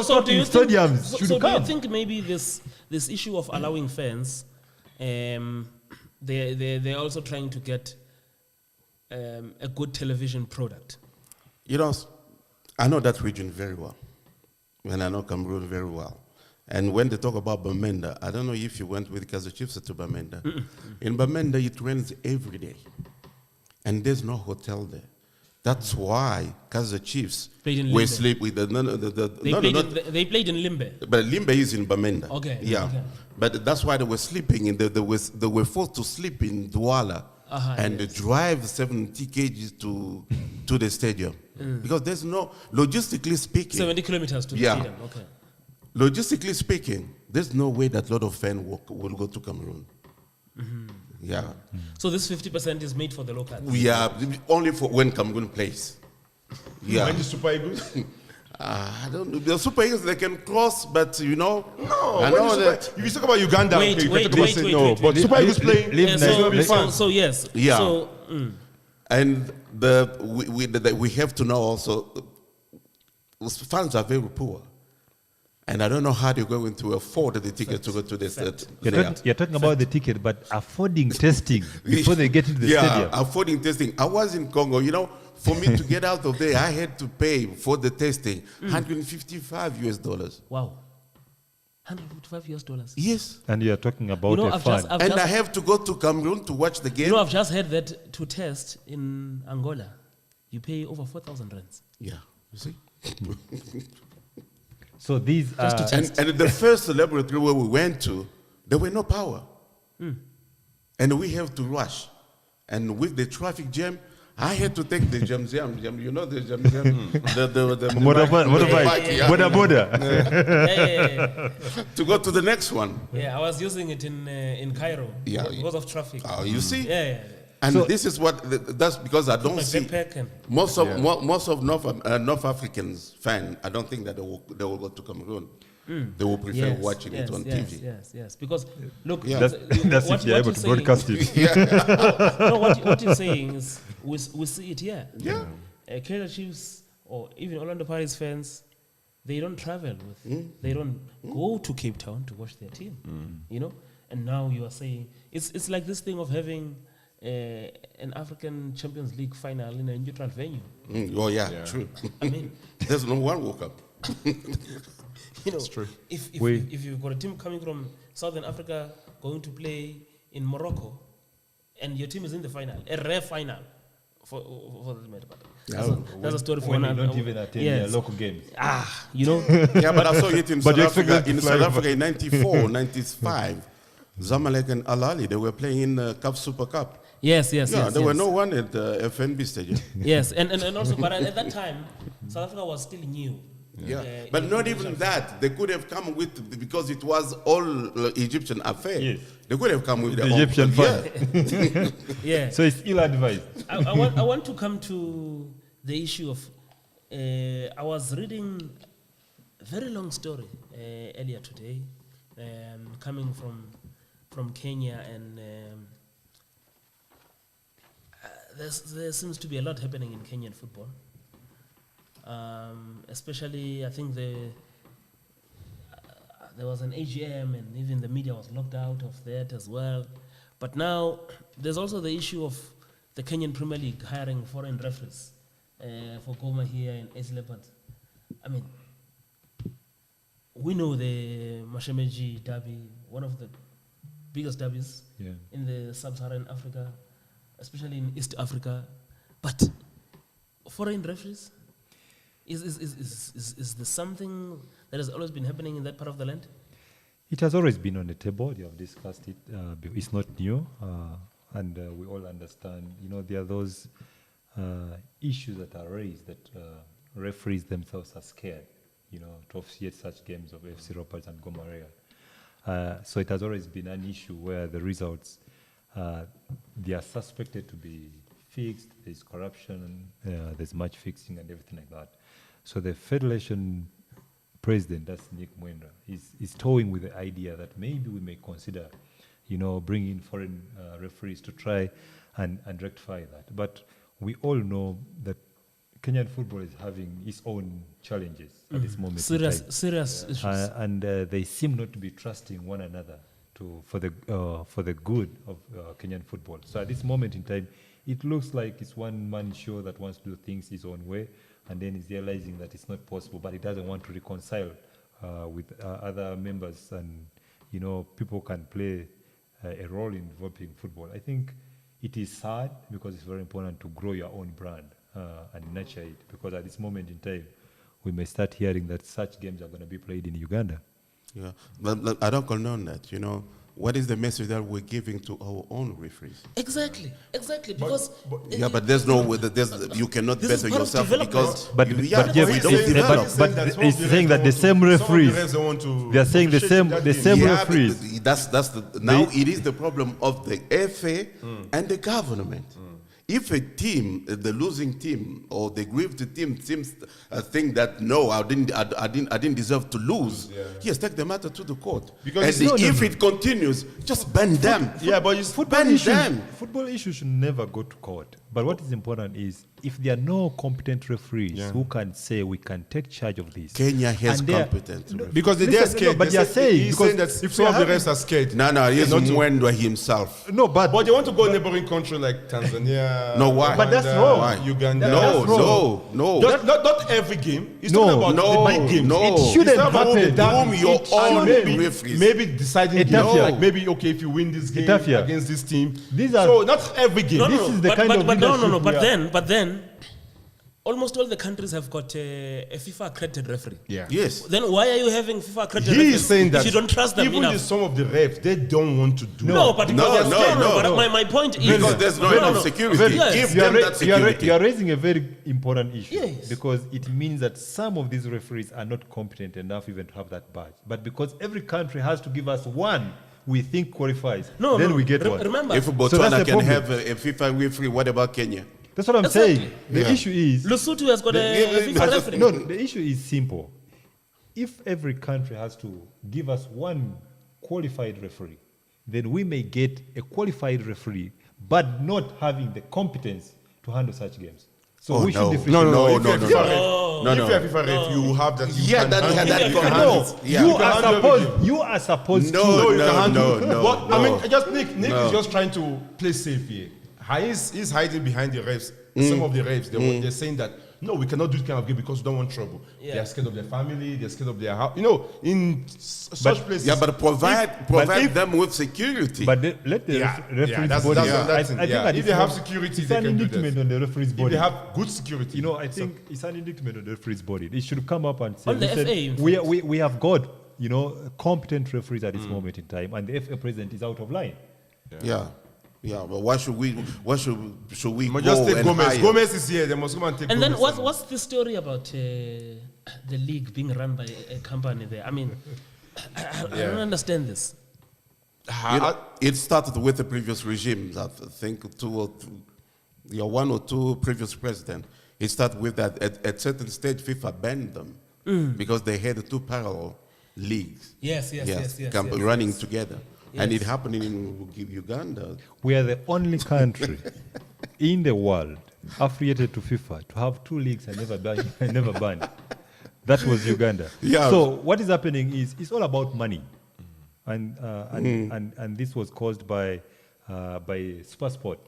So do you think maybe this issue of allowing fans, they're also trying to get a good television product? I know that region very well, and I know Cameroon very well. And when they talk about Bamenda, I don't know if you went with Kaizer Chiefs to Bamenda. In Bamenda, it rains every day. And there's no hotel there. That's why Kaizer Chiefs were sleep with they played in Limbe. But Limbe is in Bamenda. Okay. Yeah. Okay. But that's why they were sleeping. They were forced to sleep in Douala and drive 70 kgs to the stadium. Because there's no, logistically speaking. 70 kilometers to the stadium. Okay. Logistically speaking, there's no way that a lot of fans will go to Cameroon. Yeah. So this 50% is made for the locals? Yeah, only for when Cameroon plays. Yeah. And the Super Eagles? I don't know. The Super Eagles, they can cross, but you know. No, I know that. if you talk about Uganda, Wait, but Super Eagles playing, it's going to be fun. So yes. Yeah. So, and we have to know also, fans are very poor. And I don't know how they're going to afford the ticket to go to this. You're talking about the ticket, but affording testing before they get into the stadium. Yeah, affording testing. I was in Congo, you know, for me to get out of there, I had to pay for the testing $155 US. Wow. $155 US. Yes. And you're talking about a fund. And I have to go to Cameroon to watch the game. You know, I've just heard that to test in Angola, you pay over 4,000 rands. Yeah, you see? So these are... And the first laboratory where we went to, there were no power. And we have to rush. And with the traffic jam, I had to take the jam, you know the jam, to go to the next one. Yeah, I was using it in Cairo because of traffic. Oh, you see? Yeah. And so this is what, that's because I don't see, most of North Africans fan, I don't think that they will go to Cameroon. They will prefer watching it on TV. Yes. Because, look, that's if you're able to broadcast it. No, what you're saying is, we see it here. Yeah. Kaizer Chiefs, or even Orlando Pirates fans, they don't travel with, they don't go to Cape Town to watch their team, you know? And now you are saying, it's like this thing of having an African Champions League final in a neutral venue. Oh, yeah, true. I mean, there's no one World Cup. You know, it's true. If you've got a team coming from Southern Africa going to play in Morocco, and your team is in the final, a rare final for the matter. That's a story for another. Don't even attend local games. You know. Yeah, but I saw it in South Africa. In South Africa in '94, '95, Zamalek and Al Ahly, they were playing in the CAF Super Cup. Yes. There were no one at the FNB stadium. Yes, and also, but at that time, South Africa was still new. Yeah, but not even that. They could have come with, because it was all Egyptian affair. Yes. They could have come with the Egyptian fund. Yeah. So it's ill-advised. I want to come to the issue of, I was reading a very long story earlier today, coming from Kenya, and there seems to be a lot happening in Kenyan football. Especially, I think there was an AGM, and even the media was locked out of that as well. But now there's also the issue of the Kenyan Premier League hiring foreign referees for Goma here in East Leopards. I mean, we know the Mashemeji derby, one of the biggest derbies in the sub-Saharan Africa, especially in East Africa. But foreign referees, is there something that has always been happening in that part of the land? It has always been on the table. You have discussed it. It's not new, and we all understand. You know, there are those issues that are raised that referees themselves are scared, you know, to officiate such games of FC Leopards and Gomaria. So it has always been an issue where the results they are suspected to be fixed. There's corruption, there's match fixing, and everything like that. So the Federation president, that's Nick Mwendwa, is toying with the idea that maybe we may consider, you know, bringing foreign referees to try and rectify that. But we all know that Kenyan football is having its own challenges at this moment. Serious issues. And they seem not to be trusting one another for the good of Kenyan football. So at this moment in time, it looks like it's one man show that wants to do things his own way, and then is realizing that it's not possible, but he doesn't want to reconcile with other members, and people can play a role in developing football. I think it is sad because it's very important to grow your own brand and nurture it, because at this moment in time, we may start hearing that such games are going to be played in Uganda. Yeah, but I don't condone that. What is the message that we're giving to our own referees? Exactly. Because but there's no way that you cannot better yourself because. But Jeff, it's saying that the same referees. They are saying the same referees. Now it is the problem of the FA and the government. If a team, the losing team or the grieved team, seems think that no, I didn't deserve to lose. Yes, take the matter to the court. Because if it continues, just ban them. But football issues should never go to court. But what is important is if there are no competent referees who can say we can take charge of this. Kenya has competent referees. Because they are scared. But you're saying that if some of the refs are scared. No, he's Mwendwa himself. No, but they want to go neighboring country like Tanzania. No, why? But that's wrong. Why? Uganda. No. Not every game. It's not about the big games. No. It shouldn't happen. Groom your own referees. Maybe deciding games, like maybe if you win this game against this team. So not every game. This is the kind of leadership. But then, almost all the countries have got a FIFA accredited referee. Yeah. Yes. Then why are you having FIFA accredited He referees is saying that if you don't trust them even enough? some of the refs, they don't want to do No, but because no. But my point is Because there's not enough security. Yes. Give them that security. You are raising a very important issue. Yes. Because it means that some of these referees are not competent enough even to have that badge. But because every country has to give us one we think qualifies, then we get one. Remember, if Botswana can have a FIFA referee, what about Kenya? That's what I'm saying. The issue is Lesotho has got a FIFA referee. No, the issue is simple. If every country has to give us one qualified referee, then we may get a qualified referee, but not having the competence to handle such games. So we should differentiate. No. No. If you have FIFA ref, you have that. You are supposed to. No. I mean, Nick is just trying to play safe here. He's hiding behind the refs. Some of the refs, they're saying that, no, we cannot do this kind of game because we don't want trouble. Yeah. They're scared of their family. They're scared of their house. In such places. Yeah, but provide them with security. But let the referees body. I think if they have security, it's an indictment on the referees body. If they have good security. I think it's an indictment on the referees body. It should come up and say, on the FA, we have got competent referees at this moment in time, and the FA president is out of line. Yeah, but why should we go just take and Gomez. hire? Gomez is here. They must come and take And Gomez. then what's the story about the league being run by a company there? I mean, I don't understand this. It started with the previous regimes. I think one or two previous presidents. It started with that. At certain stage, FIFA banned them because they had two parallel leagues. Yes. Running together. Yes. And it happened in Uganda. We are the only country in the world affiliated to FIFA to have two leagues and never banned. That was Uganda. Yeah. So what is happening is it's all about money, and this was caused by SuperSport.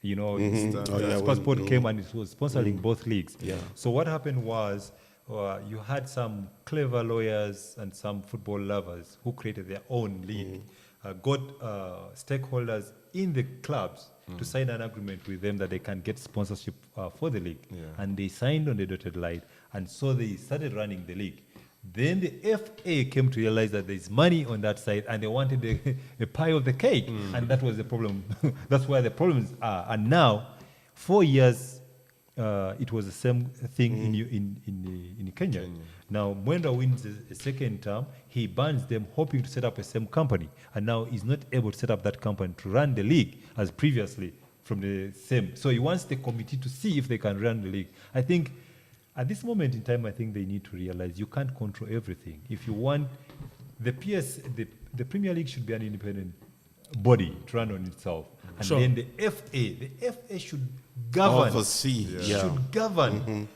SuperSport came and it was sponsoring both leagues. Yeah. So what happened was you had some clever lawyers and some football lovers who created their own league. Got stakeholders in the clubs to sign an agreement with them that they can get sponsorship for the league. Yeah. And they signed on the dotted line, and so they started running the league. Then the FA came to realize that there's money on that side, and they wanted a pie of the cake, and that was the problem. That's where the problems are. And now, 4 years, it was the same thing in Kenya. Now, Mwenda wins a second term. He bans them, hoping to set up a same company. And now he's not able to set up that company to run the league as previously from the same. So he wants the committee to see if they can run the league. I think at this moment in time, I think they need to realize you can't control everything. If you want the Premier League should be an independent body to run on itself. And then the FA should govern. Should govern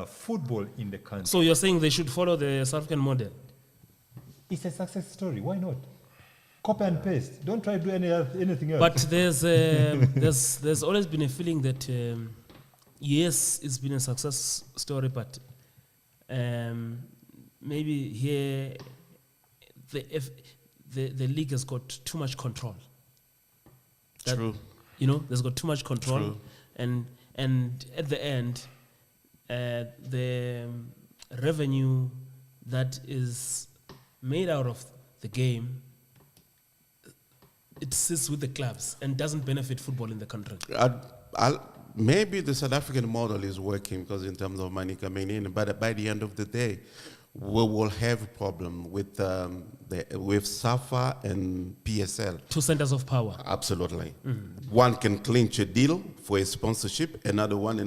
football in the country. So you're saying they should follow the South African model? It's a success story. Why not? Copy and paste. Don't try to do anything else. But there's always been a feeling that yes, it's been a success story, but maybe here the league has got too much control. True. There's got too much control. True. And at the end, the revenue that is made out of the game, it sits with the clubs and doesn't benefit football in the country. Maybe the South African model is working because in terms of money coming in, but by the end of the day, we will have a problem with SAFA and PSL. Two centers of power. Absolutely. One can clinch a deal for a sponsorship, another one,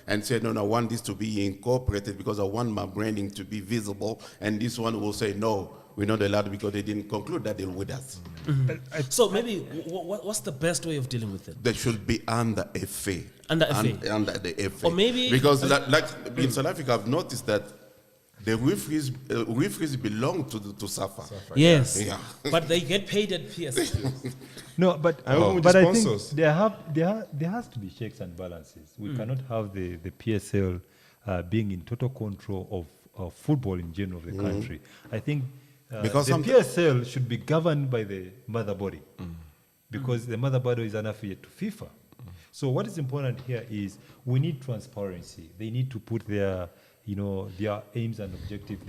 and say, no, I want this to be incorporated because I want my branding to be visible. And this one will say, no, we're not allowed because they didn't conclude that deal with us. So maybe what's the best way of dealing with it? They should be under FA. Under FA. Under the FA. Or maybe... Because like in South Africa, I've noticed that the referees belong to SAFA. Yes. Yeah. But they get paid at PS. No, but I think there has to be checks and balances. We cannot have the PSL being in total control of football in general of the country. I think because the PSL should be governed by the mother body because the mother body is an affiliate to FIFA. So what is important here is we need transparency. They need to put their aims and objectives.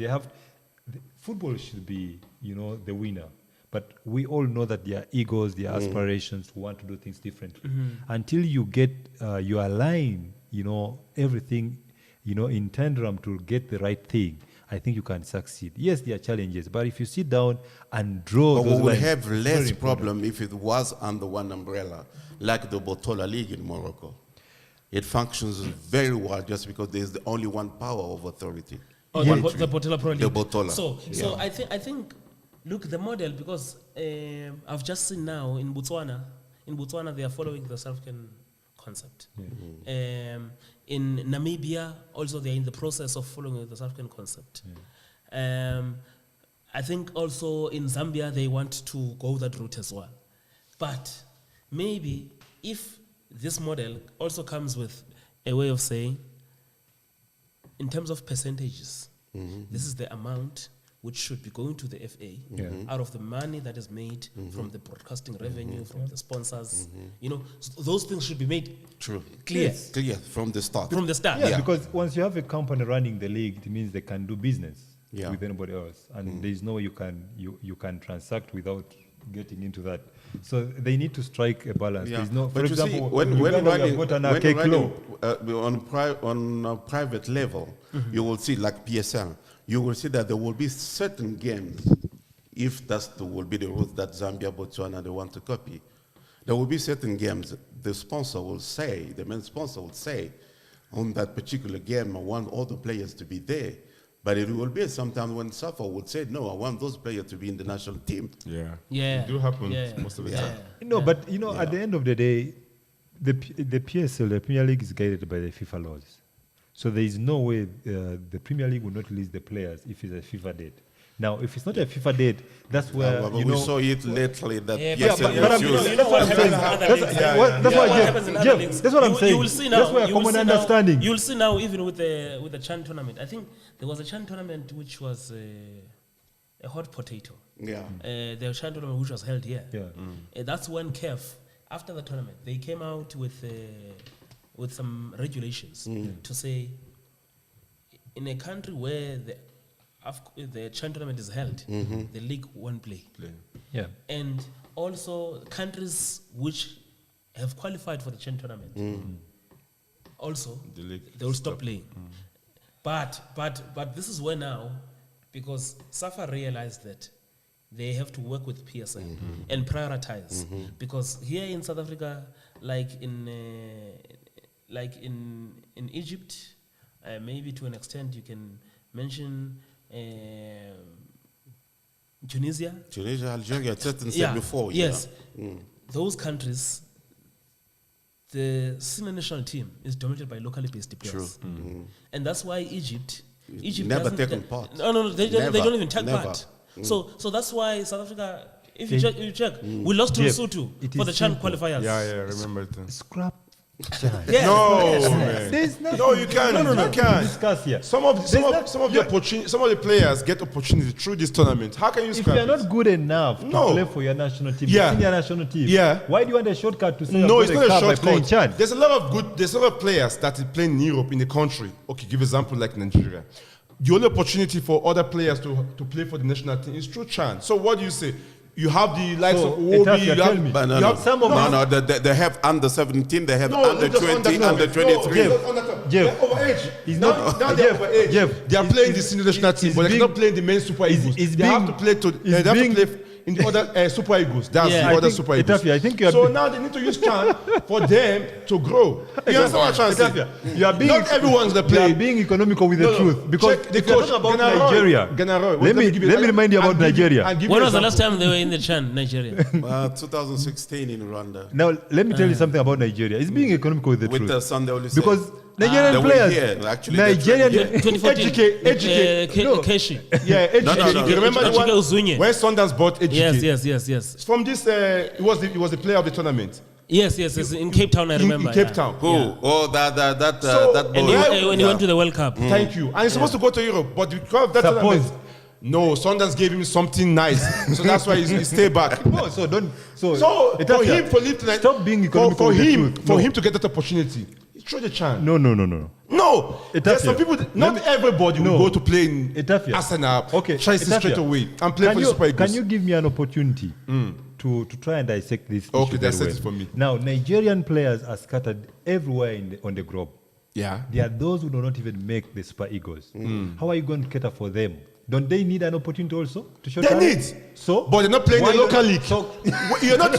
Football should be, the winner. But we all know that their egos, their aspirations want to do things differently. Until you get, you align, everything, in tandem to get the right thing, I think you can succeed. Yes, there are challenges, but if you sit down and draw those we would lines, have less problem if it was under one umbrella, like the Botola League in Morocco. It functions very well just because there's the only one power of authority. Oh, the Botola Pro League. The Botola. So I think, look, the model, because I've just seen now in Botswana they are following the South African concept. In Namibia, also they're in the process of following the South African concept. I think also in Zambia they want to go that route as well. But maybe if this model also comes with a way of saying, in terms of percentages, this is the amount which should be going to the FA out of the money that is made from the broadcasting revenue, from the sponsors. Those things should be made clear. Yes. Clear from the start. From the start. Yeah, because once you have a company running the league, it means they can do business with anybody else, and there is no way you can transact without getting into that. So they need to strike a balance. Yeah. There's no, but for example, see, when running law. On a private level, you will see, like PSL, you will see that there will be certain games, if will be the route that Zambia, Botswana, they want to copy. There will be certain games the main sponsor will say, on that particular game, I want all the players to be there. But it will be sometimes when SAFA would say, no, I want those players to be in the national team. Yeah. It do happen most of the time. But at the end of the day, the PSL, the Premier League, is guided by the FIFA laws. So there is no way the Premier League will not release the players if it's a FIFA date. Now, if it's not a FIFA date, that's where we saw it lately that but you know what happens in other leagues. That's what I'm saying. You will see now. That's where common understanding. You will see now, even with the Chan tournament. I think there was a Chan tournament which was a hot potato. Yeah. The Chan tournament which was held here. Yeah. That's when CAF, after the tournament, they came out with some regulations to say, in a country where the Chan tournament is held, the league won't play. Yeah. And also countries which have qualified for the Chan tournament, also they will stop playing. But this is where now, because SAFA realized that they have to work with PSL and prioritize, because here in South Africa, like in Egypt, maybe to an extent you can mention Tunisia, Algeria, certain said before. Yes. Those countries, the senior national team is dominated by locally based players. And that's why Egypt never taken part. No, they don't even take part. So that's why South Africa, if you check, we lost to Lesotho for the Chan qualifiers. Yeah, I remember it. Scrap Yes. No, man. There's nothing. No, you can't. No, You can't. discuss here. Some of the players get opportunity through this tournament. How can you If scrap you're it? not good enough to No. play for your national team, Yeah. senior national team, Yeah. why do you want a shortcut to say No, I've it's got not a car by playing shortcut. Chad? There's a lot of players that is playing in Europe in the country. Okay, give example like Nigeria. The only opportunity for other players to play for the national team is through Chan. So what do you say? You have the likes So, of Obi, Etafia, you tell have, me. But you have some of no, they have under 17, they have under just 20, under under 23. Jeff, They're overage. he's Now not- they're Jeff, overage. Jeff, They are he's- playing the senior national team, he's but they're being- not playing the main Super Eagles. he's They have being- to play he's being- in the other Super Eagles. That's Yeah. the I other think, Super Eagles. Etafia, I think you are So being- now they need to use Chan for them to grow. You understand what I'm trying to say? Etafia, you are being Not everyone's the you play. are being economical with the No, truth because check the if you're coach, talking about Ganaroy. Nigeria, Ganaroy. let me remind you about Nigeria. When was the last time they were in the Chan, Nigeria? 2016 in Rwanda. Now let me tell you something about Nigeria. It's being economical with the With the truth Sunday Olyse. because they Nigerian were players, here, actually, they're Nigerian, training 2014. Educate. No. Keshi. Yeah, No, Ejike. You remember the Ejike one Uzunye. when Sundance bought Ejike? Yes. From this, it was the player of the tournament Yes. In Cape Town, I remember. in Cape yeah. Town. Who? Oh, that So- boy. And when he went to the World Cup. Thank you. And he's supposed to go to Europe, but because of that tournament, no, Sundance gave him something nice, so that's why he stayed back. No, so don't. So, So for Etafia, him, for Lieutenant, stop being economical for with the him, truth. for No. him to get that opportunity, throw the chance. No. No, there's some Etafia, people. Not everybody will No. go to play in Etafia. Arsenal. Okay, Chelsea Etafia, straight away and play for the Super Can Eagles. you give me an opportunity to try and dissect this issue Okay, very dissect well? it for me. Now, Nigerian players are scattered everywhere on the globe. Yeah. There are those who do not even make the Super Eagles. How are you going to cater for them? Don't they need an opportunity also to show They talent? need. So, But they're not playing why the local don't- league. So, You're not.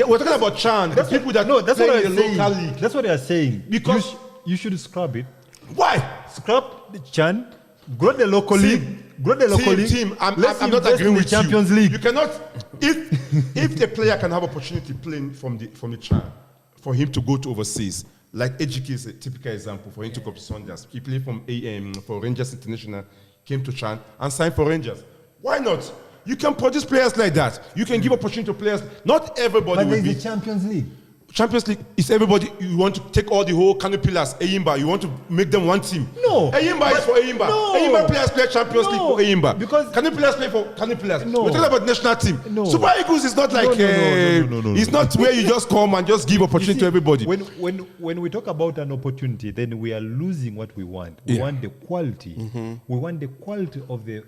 We're talking about Chan. The people that no, that's what play I'm in the saying. local league. That's what they are saying. Because- you should scrub it. Why? Scrap the Chan, grow the local league. Grow the local league. Team, I'm Let's not invest agreeing in the with Champions you. League. You cannot, if the player can have opportunity playing from the Chan, for him to go to overseas, like Ejike is a typical example for him to go to Sundance. He played from AM for Rangers International, came to Chan and signed for Rangers. Why not? You can produce players like that. You can give opportunity to players. Not everybody But will there's be. the Champions League. Champions League is everybody. You want to take all the whole Canopilas, Eyimba. You want to make them one team. No. Eyimba is for Eyimba. No. Eyimba players play Champions League for Eyimba. Because Canopilas play for Canopilas. No. We're talking about national team. No. Super Eagles is not like No. it's not where you just come and just give opportunity to everybody. When we talk about an opportunity, then we are losing what we want. We want the quality. We want the quality of the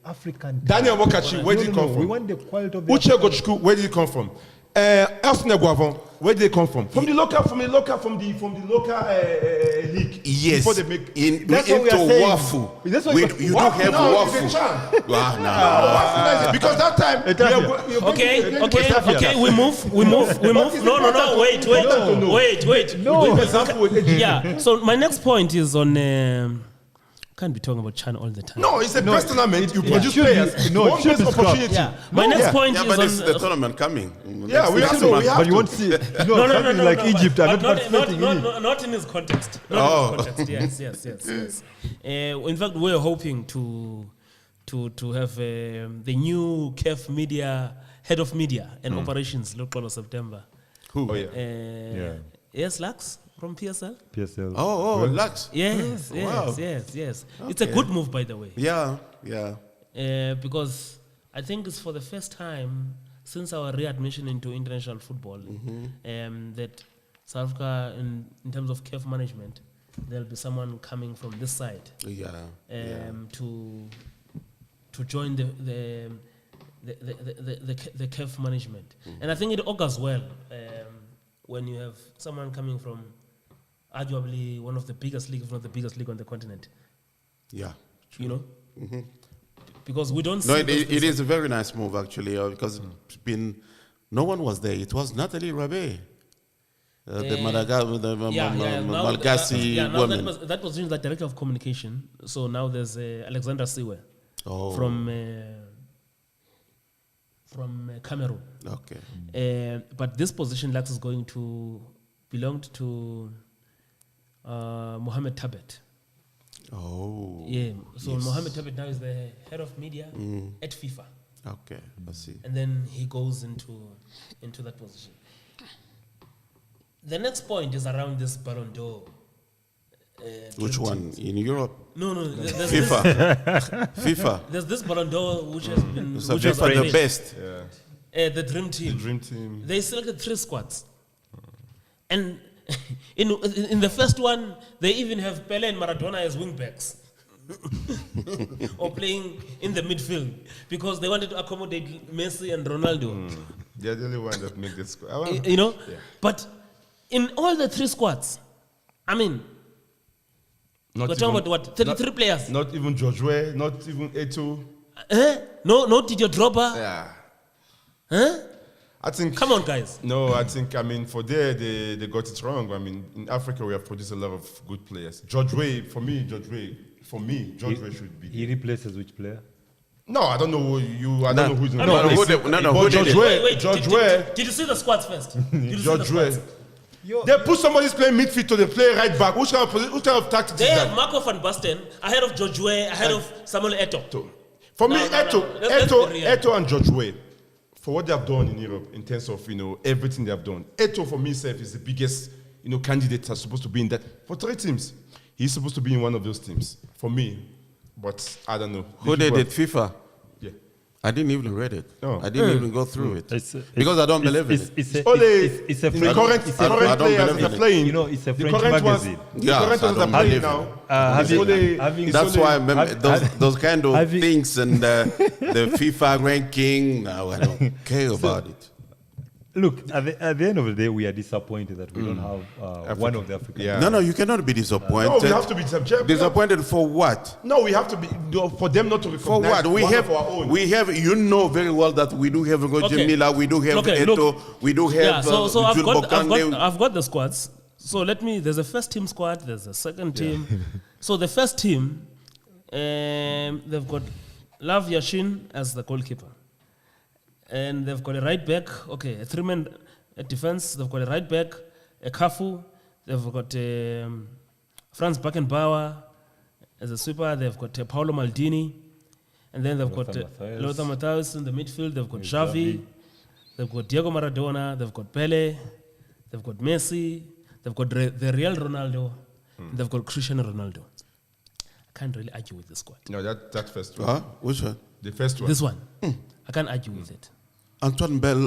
African. Daniel Mokachi, where did he come We from? want the quality of the. Uche Gochku, where did he come from? Elson Guavon, where did they come from? From the local league. Yes. Before they make. In That's what we into are saying. Wafu. That's what We, we- you do Wafu have now is a Wafu. Chan. Wow, Because that time Okay, we move. No, wait. No. Yeah, so my next point is on, can't be talking about Chan all the time. No, it's a best tournament. You produce should be- players. no, it One should best be scrapped. opportunity. Yeah, my next point Yeah, is but on, it's the tournament coming. Yeah, we have to. We have But you to. won't see. Something like Egypt are not participating in it. not in this context. Yes. In fact, we're hoping to have the new KEF media head of media and operations local September. Who? Oh, yeah. Yes, Lux from PSL. PSL. Oh, Lux. Yes. Wow. It's a good move, by the way. Yeah. Because I think it's for the first time since our readmission into international football that South Africa, in terms of KEF management, there'll be someone coming from this side to join the KEF management, and I think it augurs well when you have someone coming from arguably one of the biggest league, if not the biggest league on the continent. Yeah. You know. Because we don't. No, see it is a very nice move actually, because it's been no one was there. It was Natalie Rabe, the Malagasy woman. That was the director of communication. So now there's Alexander Siwe from Cameroon. Okay. But this position, Lux, is going to belonged to Mohamed Tabet. Oh. Yeah. So yes. Mohamed Tabet now is the head of media at FIFA. Okay, I see. And then he goes into that position. The next point is around this Ballon d'Or. Which one? In Europe? No. There's FIFA. This, FIFA. there's this Ballon d'Or which has been So which was FIFA the arranged. best. The Dream Team. Dream team. They selected 3 squads, and in the first one they even have Pele and Maradona as wing backs. Or playing in the midfield because they wanted to accommodate Messi and Ronaldo. They're the only one that make this. You know, but in all the 3 squads, I mean, Not we're talking about what 33 players. Not even George Way, not even Eto. No, Didier Drogba. Yeah. Huh? I think. Come on, guys. No, I think, for there, they got it wrong. I mean, in Africa, we have produced a lot of good players. George Way should be. He replaces which player? No, I don't know who I don't know who's in the No, place. who did- no, no, But who did George it? Way, Wait, George Way, did you see the squads first? Did you see the George Way. squads? They put somebody who's playing midfield to they play right back. Which kind of tactics They is have that? Marco van Basten ahead of George Way, ahead of Samuel Eto'o. For me, No, let's be real. Eto and George Way, for what they have done in Europe in terms of everything they have done, Eto for me self is the biggest candidate that's supposed to be in that for 3 teams. He's supposed to be in one of those teams for me, but I don't know. Who did it? FIFA. Yeah. I didn't even read it. No. I didn't even go through it. It's, Because I don't believe in it. It's a the French, current it's a I don't players believe that in are it. playing. You know, it's a the French current ones, magazine. the Yeah, current so I ones that don't are playing believe now. in having- it's only- That's why I remember those kind of having- things and the FIFA ranking. No, I don't care about it. Look, at the end of the day, we are disappointed that we don't have one of the African. Yeah. No, you cannot be disappointed. No, we have to be disappointed. Disappointed for what? No, we have to be for them not to recognize For what? one of our own. We have. You know very well that we do have Roger Okay. Miller. We do have Okay, Eto. look. We do have. Yeah, so Jules Bokande. I've got the squads. So there's a first team squad, there's a second team. So the first team, they've got Lav Yashin as the goalkeeper. And they've got a right back, okay, a 3-man defense. They've got a right back, a Kafu. They've got Franz Beckenbauer as a sweeper. They've got Paolo Maldini. And then they've got Lothar Matthäus in the midfield. They've got Xavi. They've got Diego Maradona. They've got Pele. They've got Messi. They've got the real Ronaldo. They've got Cristiano Ronaldo. I can't really argue with this squad. No, that first one. Huh? Which one? The first one. This one, I can't argue with it. Antoine Bell,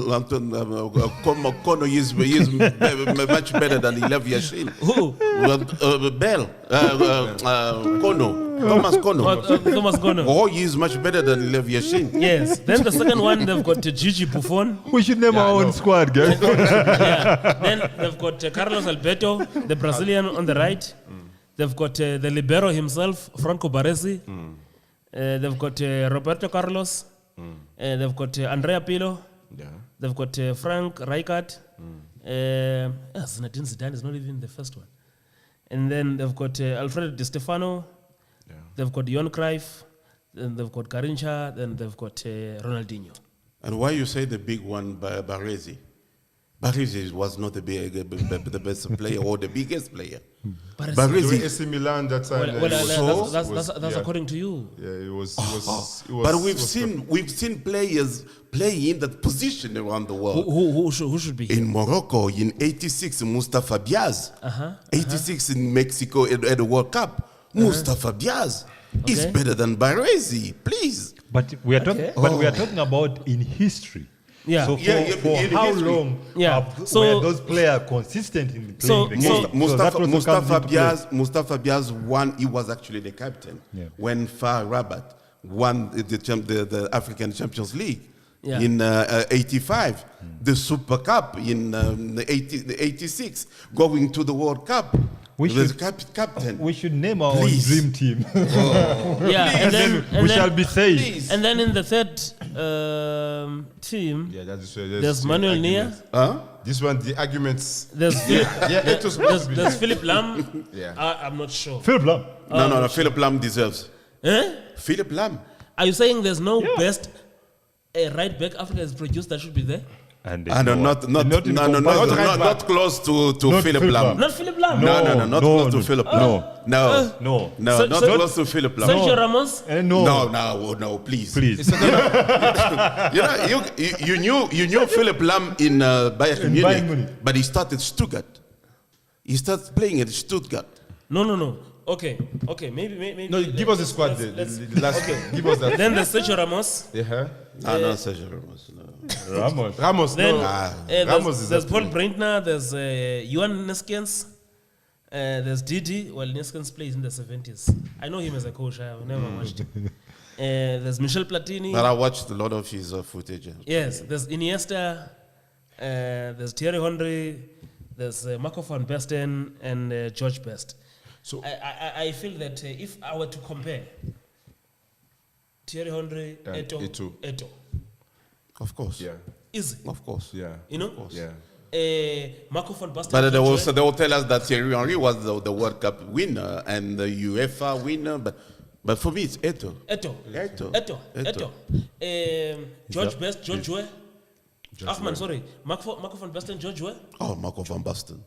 Kono is much better than Lev Yashin. Who? Bell, Kono, Thomas Kono. Thomas Gono. Oh, he is much better than Lev Yashin. Yes. Then the second one, they've got Gigi Buffon. We should name our own squad, guys. Yeah. Then they've got Carlos Alberto, the Brazilian on the right. They've got the libero himself, Franco Baresi. They've got Roberto Carlos. They've got Andrea Pirlo. Yeah. They've got Frank Rijkaard. Zinedine Zidane is not even the first one. And then they've got Alfredo Di Stefano. Yeah. They've got Johan Cruyff. Then they've got Garincha. Then they've got Ronaldinho. And why you say the big one, Baresi? Baresi was not the best player or the biggest player. Baresi. During AC Milan that time. That's according to you. Yeah, it was. But we've seen players play in that position around the world. Who should be here? In Morocco, in '86, Mustafa Biaz. '86 in Mexico at the World Cup, Mustafa Biaz is better than Baresi. Please. But we are talking about in history. Yeah. So for in how history. long were those players consistent in playing the game? Mustafa that Biaz, Mustafa Biaz won. He was actually the captain when FAR Rabat won the African Champions League in '85, the Super Cup in '86, going to the World Cup. Captain. We should name our own dream team. Yeah, and then we shall be safe. And then in the third team, there's Manuel Neuer. This one, the arguments. There's Philip, it was supposed to be. there's Philip Lam. Yeah. I'm not sure. Philip Lam. No. Philip Lam deserves. Philip Lam. Are you saying there's no best right back Africa has produced that should be there? Not close to Philip Lam. Not Philip Lam. Not close to Philip Lam. No, not close to Philip Lam. Sergio Ramos? No, please. You knew Philip Lam in Bayern Munich, but he started Stuttgart. He starts playing at Stuttgart. No. Okay. Maybe. No, give us the squad. The last. Okay. Give us that. Then there's Sergio Ramos. Yeah. No, Sergio Ramos. No. Ramos. Then No. Ramos is there's up Paul there. Breitner. There's Johan Neskens. There's Didi. Well, Neskens plays in the 70s. I know him as a coach. I've never watched him. There's Michel Platini. But I watched a lot of his footage. Yes, there's Iniesta. There's Thierry Henry. There's Marco van Basten and George Best. So I feel that if I were to compare Thierry Henry, And Eto, Of course. yeah, easy. Of course. yeah, You know, yeah. Marco van Basten. But they George will tell us that Thierry Henry was the World Cup winner and the UEFA winner. But for me, it's Eto. Eto. George Best, George Weah. Achman, sorry. Marco van Basten, George Weah. Oh, Marco van Basten.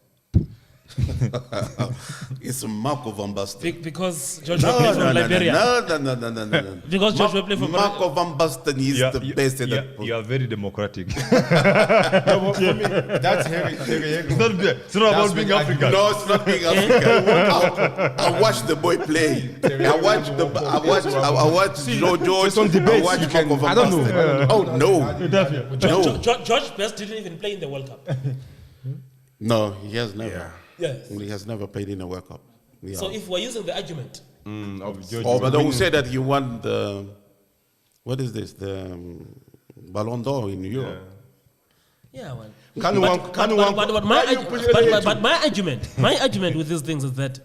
It's Marco van Basten. Because George Weah played from Liberia. No. Because George Weah played from Marco van Basten is the best in the You are very democratic. No, but for me, that's Harry. It's not about being African. No, it's not being African. I watch the boy play. I watch George. It's on debate. I watch Marco van I don't Basten. know. Oh no. George Best didn't even play in the World Cup. No, he has never. Yes. He has never played in a World Cup. Yeah. So if we're using the argument, But they will say that he won the, what is this, the Ballon d'Or in Europe. yeah, well. But my argument with these things is that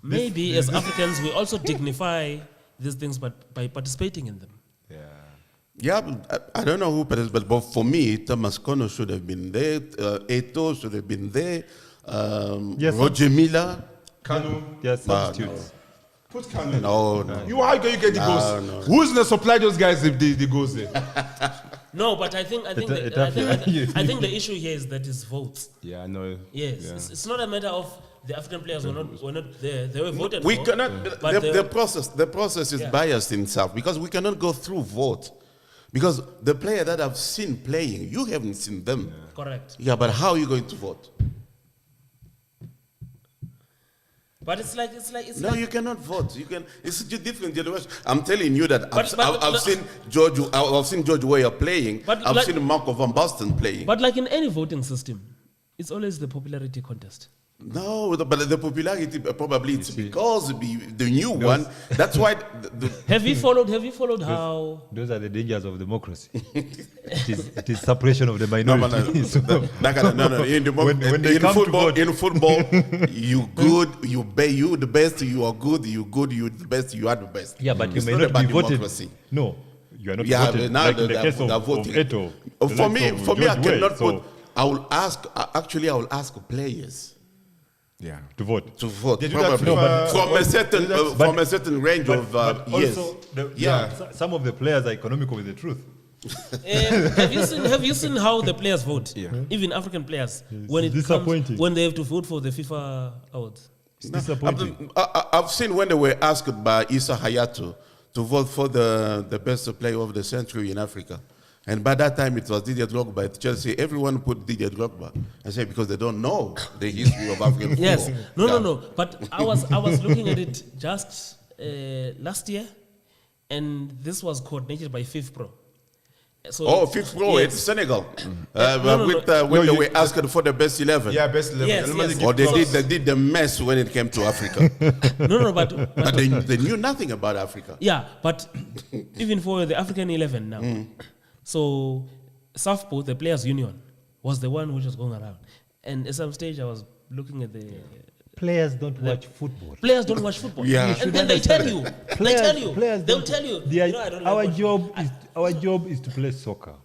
maybe as Africans we also dignify these things by participating in them. Yeah, but I don't know who participated, but for me, Thomas Kono should have been there, Eto should have been there, Yes, Roger Miller. Kanu. Yes, substitutes. Put Kanu. No. How can you get the goals? No. Who's gonna supply those guys if the goals there? No, but I think the issue here is that it's votes. Yeah, I know. Yes, Yeah. it's not a matter of the African players were not there. They were voted We for. cannot, but the process is biased in South because we cannot go through vote. Because the player that I've seen playing, you haven't seen them. Correct. Yeah, but how are you going to vote? But it's like No, you cannot vote. You can. It's a different generation. I'm telling you that But- I've seen George Weah playing. But I've like- seen Marco van Basten playing. But like in any voting system, it's always the popularity contest. No, but the popularity probably it's because the new one. That's why. Have you followed how? Those are the dangers of democracy. it is suppression of the No. minority. So No. In football, you good, you the best, you are good, you the best, you are the best. yeah, but you It's may not not be about voted. democracy. No, you are not Yeah, voted. but now Like in the they're case of voting. Eto. For me, I George cannot Weah, put. I will ask. Actually, I will ask players Yeah. to vote. to vote. They do that Probably FIFA from a certain range of years. Also, Yeah. some of the players are economical with the truth. Have you seen how the players vote? Yeah. Even African players when it disappointing. comes when they have to vote for the FIFA awards. It's disappointing. I've seen when they were asked by Issa Hayatou to vote for the best player of the century in Africa. And by that time, it was Didier Drogba at Chelsea. Everyone put Didier Drogba. I say because they don't know the history of African football. Yes. No. Yeah. But I was looking at it just last year, and this was coordinated by FIFPro. So Fifth row, yes. it's Senegal. No. They were asked for the best 11. Yeah, best 11. Yes, Everybody yes. give Or they props. did the mess when it came to Africa. No, But they knew nothing about Africa. yeah, but even for the African 11 now. So SAFPO, the Players Union, was the one which was going around. And at some stage I was looking at the Players don't watch football. players don't watch football. Yeah. And then they tell you. Players They'll don't- tell you. They are- You know, I don't like our job is to play soccer.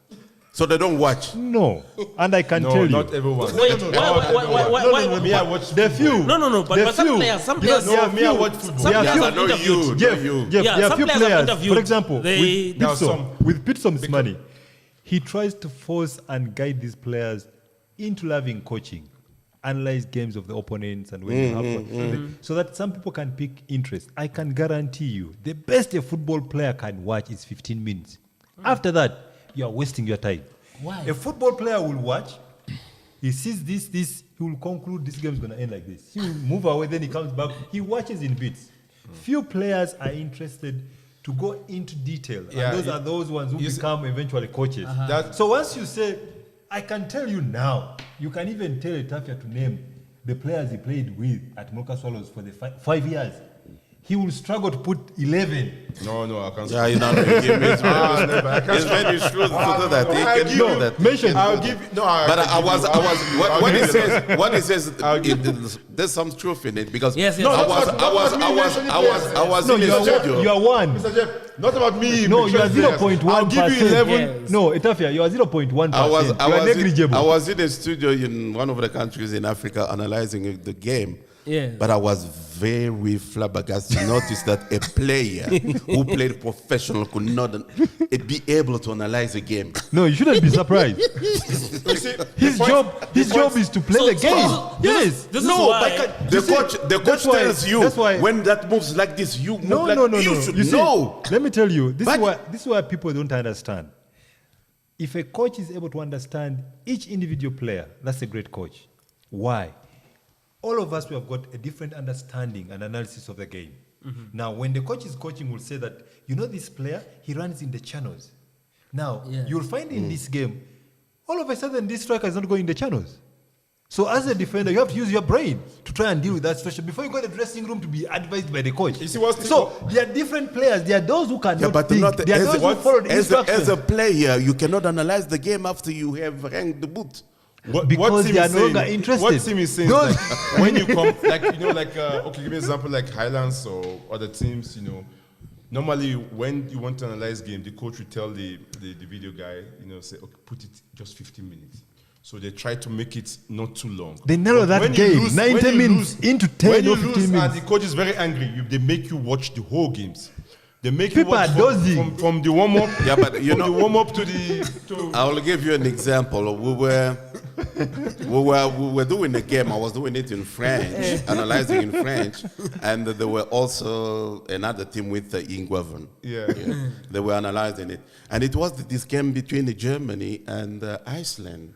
So they don't watch. No, and I can No, tell you. not everyone. Wait, why? Me, I watch The few. No, but some players, Because some there are watch few- football. there are Some few- players are no, interviewed. you. Jeff, Yeah, there are some few players are players. interviewed. For example, They- Now with Pitsom's money, he tries to force and guide these players into loving coaching, analyze games of the opponents, and when they have fun, so that some people can pick interest. I can guarantee you, the best a football player can watch is 15 minutes. After that, you are wasting your time. Why? A football player will watch, He sees this, he will conclude this game is going to end like this. He will move away, then he comes back. He watches in bits. Few players are interested to go into detail. Yeah, and those are those ones who become eventually coaches. So once you say, I can tell you now, you can even tell Etafia to name the players he played with at Moka Swallows for the 5 years. He will struggle to put 11. No, I can't. Yeah, you know, it's very true to do that. He can do that. Mention. I'll give you. No, But what he says, there's some truth in it because Yes. I was in the studio. You are one. Mr. Jeff, not about me. No, you are 0.1%. I'll give you 11. Yes. No, Etafia, you are 0.1%. You are negligible. I was in the studio in one of the countries in Africa analyzing the game. Yeah. But I was very flabbergasted to notice that a player who played professional could not be able to analyze a game. No, you shouldn't be surprised. You see, His job is to play the game. Yes. This is No, why. the coach that's why- tells you that's why- when that moves like this, you move No, like no. you should You see, know. let me tell you, this But- is why people don't understand. If a coach is able to understand each individual player, that's a great coach. Why? All of us, we have got a different understanding and analysis of the game. Now, when the coach is coaching, will say that, this player, he runs in the channels. Now, you'll find in this game, all of a sudden, this striker is not going in the channels. So as a defender, you have to use your brain to try and deal with that situation before you go to the dressing room to be advised by the coach. You see what's So there are different players. There are those who cannot But think. not There are those who follow the instructions. as a player, you cannot analyze the game after you have hanged the boot. Because Tim they are is no saying- longer interested. What Tim is saying is like, when you come, okay, give me an example like Highlands or other teams, normally when you want to analyze game, the coach will tell the video guy, say, okay, put it just 15 minutes. So they try to make it not too long. They narrow that When you game, lose- 90 when you minutes lose- into 10 when you or 15 lose, minutes. and the coach is very angry, they make you watch the whole games. They make People you watch are dozing. from the warm up. Yeah, but from the warm up to the. I will give you an example. We were doing a game. I was doing it in French, analyzing in French, and there were also another team with Ingwaven. Yeah. They were analyzing it, and it was this game between Germany and Iceland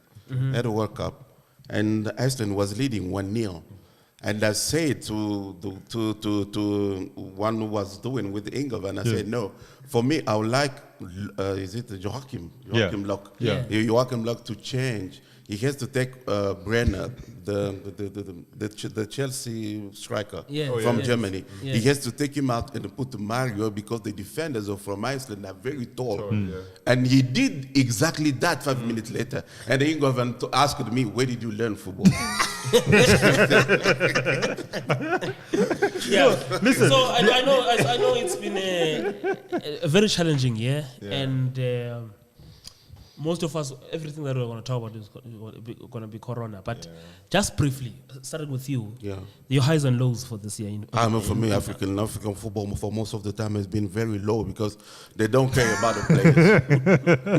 at the World Cup, and Iceland was leading 1-0. And I said to one who was doing with Ingwaven, I said, no, for me, I would like, is it Joachim Lock? Yeah. Joachim Lock to change. He has to take Brenner, the Chelsea striker from Germany. Yeah. He has to take him out and put Mario because the defenders from Iceland are very tall. And he did exactly that 5 minutes later. And the Ingwaven asked me, where did you learn football? Yeah. Listen. So I know it's been a very challenging year, and most of us, everything that we're going to talk about is going to be Corona. But just briefly, starting with you, your highs and lows for this year. For me, African football for most of the time has been very low because they don't care about the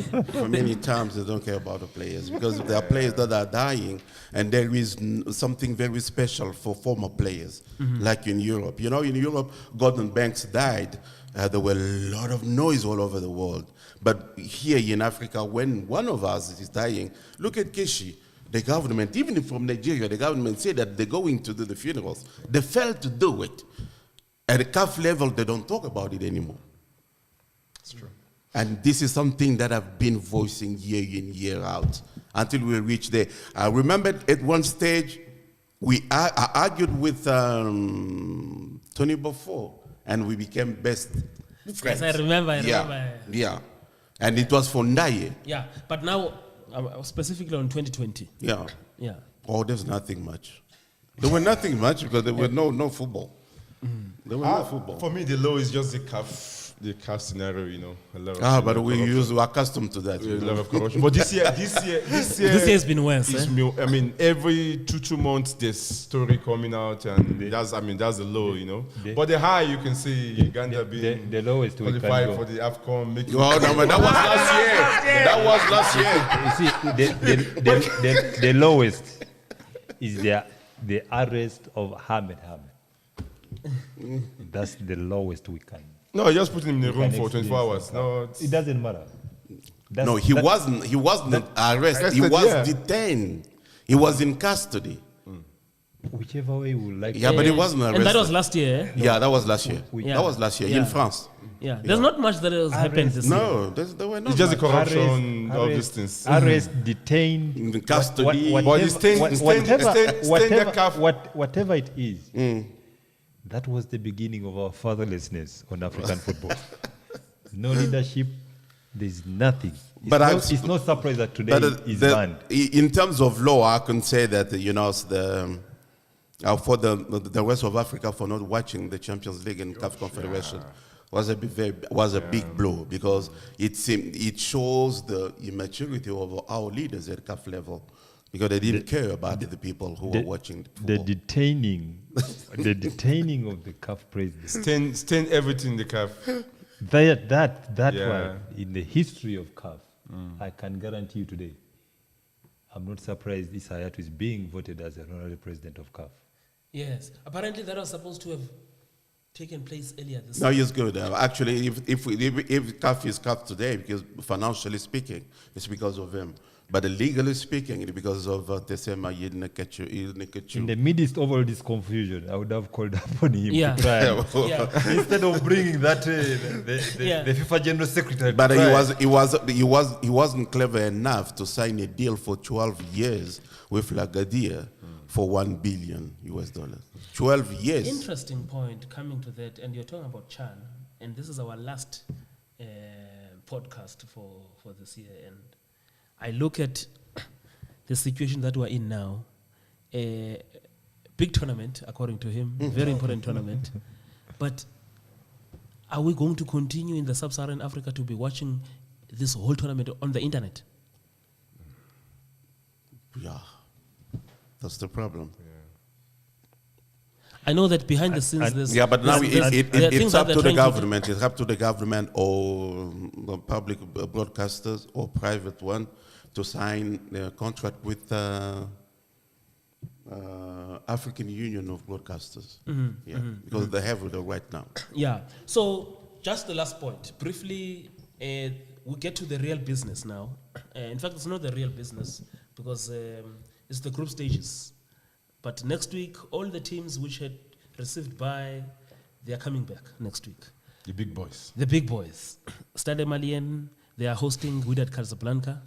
players. For many times, they don't care about the players because there are players that are dying, and there is something very special for former players, like in Europe. In Europe, Gordon Banks died. There were a lot of noise all over the world. But here in Africa, when one of us is dying, look at Keshi. The government, even from Nigeria, the government said that they're going to do the funerals. They failed to do it. At the CAF level, they don't talk about it anymore. That's true. And this is something that I've been voicing year in, year out, until we reach there. I remember at one stage, I argued with Tony Beaufort, and we became best friends. Yes, I remember. Yeah. And it was for Ndaye. Yeah, but now, specifically on 2020. Yeah. Yeah. Oh, there's nothing much. There were nothing much because there were no football. There was no football. For me, the low is just the CAF scenario, A lot of But we're accustomed to that. A lot of corruption. But this year, This year has been worse. Every two months there's story coming out, and that's the low, But the high, you can see Uganda being the lowest we can qualified go. for the AFCON. That was last year. That was last year. You see, the lowest is the arrest of Ahmed. That's the lowest we can. No, just put him in the room for experience 24 hours. No, It doesn't matter. He wasn't arrested. He Arrested, was yeah. detained. He was in custody. Whichever way we like. Yeah, but he wasn't arrested. And that was last year. Eh? Yeah, that was last year. Yeah. That was last year in France. Yeah, there's not much that has happened this year. No, there were not. It's just the much. corruption of these things. Arrest, detained, In custody. But it's staying the calf. whatever it is, that was the beginning of our fatherlessness on African football. No leadership, there's nothing. It's no surprise that today is banned. In terms of law, I can say that for the rest of Africa for not watching the Champions League and CAF Confederation was a big blow, because it shows the immaturity of our leaders at CAF level, because they didn't care about the people who were watching The football. detaining of the CAF president. Stain everything in the calf. That Yeah. one in the history of CAF, I can guarantee you today. I'm not surprised this Hayatu is being voted as an honorary president of CAF. Yes. Apparently that was supposed to have taken place earlier this No, year. it's good. Actually, if CAF is CAF today, because financially speaking, it's because of him. But legally speaking, it's because of Tesema Yidnekachu. In the midst of all this confusion, I would have called upon him Yeah. to try and Yeah. instead of bringing that Yeah. the FIFA General Secretary. But to try. he wasn't clever enough to sign a deal for 12 years with Lagadia for $1 billion US. 12 years. Interesting point coming to that, and you're talking about Chan, and this is our last podcast for this year, and I look at the situation that we're in now. A big tournament, according to him, very important tournament. But are we going to continue in the sub-Saharan Africa to be watching this whole tournament on the internet? Yeah, that's the problem. I know that behind the scenes, there's Yeah, but now there are it's things that up they're to the trying to do. government. It's up to the government or the public broadcasters or private one to sign a contract with African Union of Broadcasters. Because they have it right now. Yeah. So just the last point. Briefly, we get to the real business now. In fact, it's not the real business because it's the group stages. But next week, all the teams which had received bye, they are coming back next week. The big boys. The big boys. Stade Malien, they are hosting Wydad Casablanca.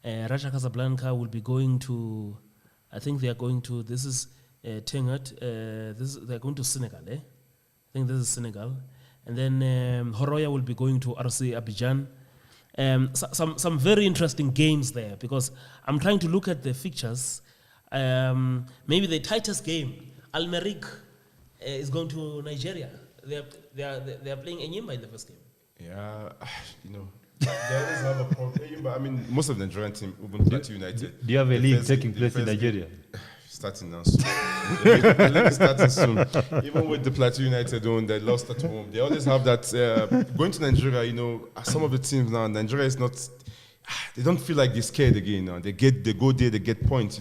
Raja Casablanca will be going to, I think they are going to, this is Tengat, they're going to Senegal, I think this is Senegal. And then Horoya will be going to RC Abidjan. Some very interesting games there, because I'm trying to look at the fixtures. Maybe the tightest game, Almeric is going to Nigeria. They are playing Enyimba in the first game. Yeah, they always have a problem. But I mean, most of the Nigerian team, even Plateau United. Do you have a league taking place in Nigeria? Starting now soon. The league is starting soon. Even with the Plateau United one that lost at home, they always have that. Going to Nigeria, some of the teams now, Nigeria is not. They don't feel like they're scared again. They go there, they get points.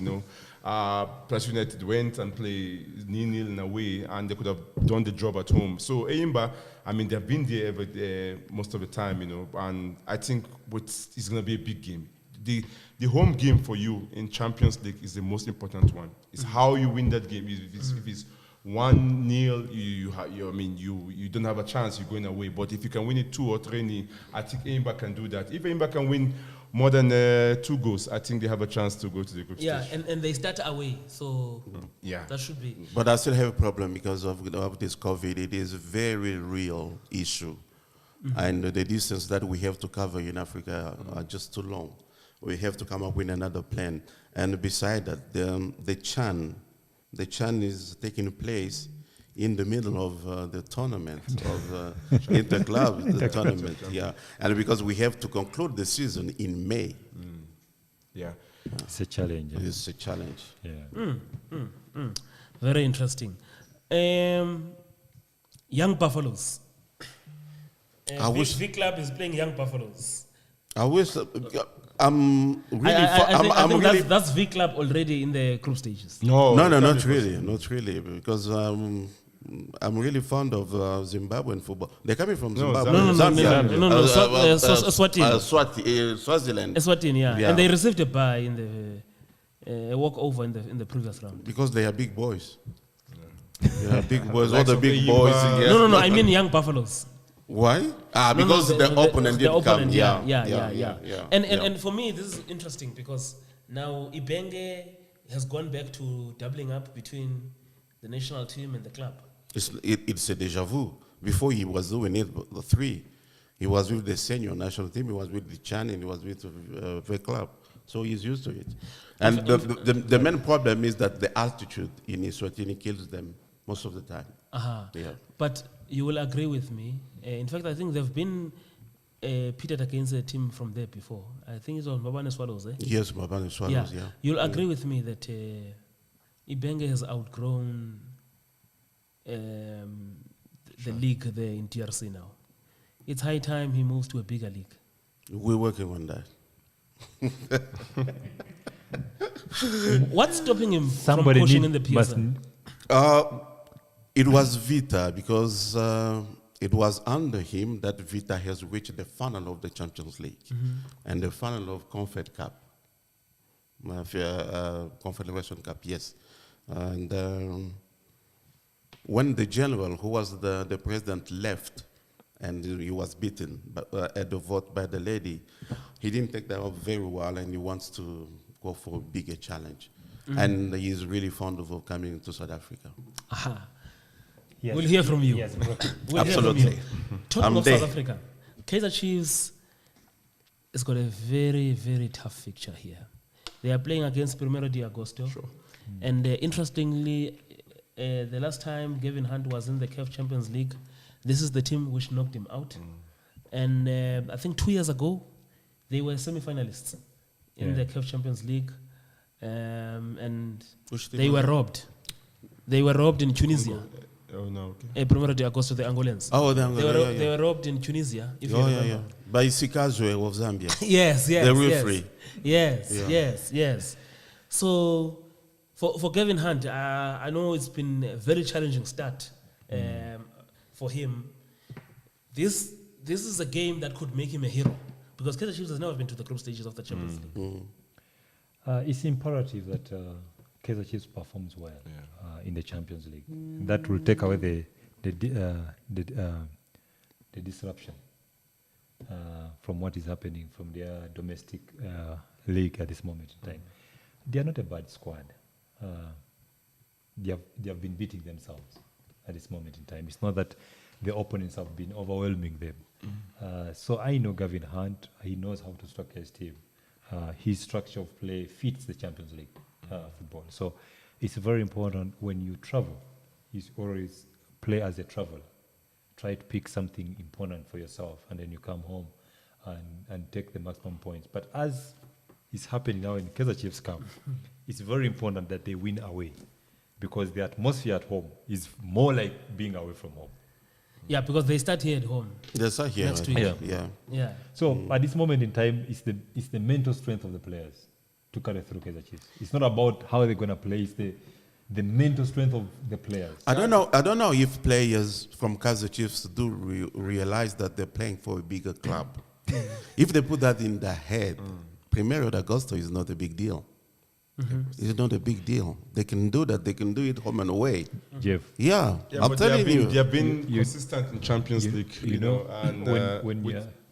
Plateau United went and played 0-0 in a way, and they could have done the job at home. So Enyimba, I mean, they've been there most of the time, and I think it's going to be a big game. The home game for you in Champions League is the most important one. It's how you win that game. If it's 1-0, you don't have a chance. You're going away. But if you can win it 2 or 3-0, I think Enyimba can do that. If Enyimba can win more than 2 goals, I think they have a chance to go to the group stage. Yeah, and they start away, so that should be. But I still have a problem because of this COVID. It is a very real issue. And the distance that we have to cover in Africa are just too long. We have to come up with another plan. And beside that, the Chan is taking place in the middle of the tournament, of Interclub, the tournament, And because we have to conclude the season in May. Yeah. It's a challenge. It's a challenge. Yeah. Very interesting. Young Buffaloes. I wish V Club is playing Young Buffaloes. I wish I'm really. I think really. that's V Club already in the group stages. No, not really, because I'm really fond of Zimbabwean football. They're coming from Zimbabwe. No, Eswatini. Swaziland. Eswatini, yeah. And they received a bye in the a walkover in the previous round? Because they are big boys. They are big boys. All Likes the of big the boys. Yimba. Yes. No, I mean young Buffaloes. Why? No, Because the opponent did come. opponent, Yeah. yeah. And for me, this is interesting because now Ibenge has gone back to doubling up between the national team and the club. It's a deja vu. Before he was doing it, the three. He was with the senior national team, he was with the Chan, and he was with the club. So he's used to it. And the main problem is that the altitude in Eswatini kills them most of the time. Yeah. But you will agree with me. In fact, I think they've been pitted against a team from there before. I think it was Mbabane Swallows, eh? Yes, Mbabane Swallows, yeah. You'll agree with me that Ibenge has outgrown the league there in TRC now. It's high time he moves to a bigger league. We're working on that. What's stopping him from pushing in the PSL? It was Vita because it was under him that Vita has reached the final of the Champions League and the final of Confed Cup. Confederation Cup, yes. And when the general, who was the president, left and he was beaten at the vote by the lady, he didn't take that up very well and he wants to go for a bigger challenge. And he's really fond of coming to South Africa. Aha. Yes. We'll hear from you. Yes, We'll absolutely. hear from you. Talking I'm of there. South Africa, Kaizer Chiefs has got a very, very tough fixture here. They are playing against Primeiro de Agosto. Sure. And interestingly, the last time Gavin Hunt was in the CAF Champions League, this is the team which knocked him out. And I think 2 years ago, they were semi-finalists in the CAF Champions League. And they were robbed. They were robbed in Tunisia. Oh, no, okay. Primeiro de Agosto, the Angolans. Oh, They were robbed in Tunisia, if you remember. By Sikazwe of Zambia. Yes. The referee. Yes. So, for Gavin Hunt, I know it's been a very challenging start for him. This is a game that could make him a hero because Kaizer Chiefs has never been to the group stages of the Champions League. It's imperative that Kaizer Chiefs performs well in the Champions League. That will take away the disruption from what is happening from their domestic league at this moment in time. They are not a bad squad. They have been beating themselves at this moment in time. It's not that the opponents have been overwhelming them. So I know Gavin Hunt. He knows how to structure his team. His structure of play fits the Champions League football. So it's very important when you travel, you always play as a traveler. Try to pick something important for yourself, and then you come home and take the maximum points. But as is happening now in Kaizer Chiefs camp, it's very important that they win away, because the atmosphere at home is more like being away from home. Yeah, because they start here at home. They start here. Next week. Yeah. So at this moment in time, it's the mental strength of the players to carry through Kaizer Chiefs. It's not about how they're going to play. It's the mental strength of the players. I don't know if players from Kaizer Chiefs do realize that they're playing for a bigger club. If they put that in their head, Primeiro de Agosto is not a big deal. It's not a big deal. They can do that. They can do it home and away. Jeff. Yeah, I'm telling you. They have been consistent in Champions League, you know, and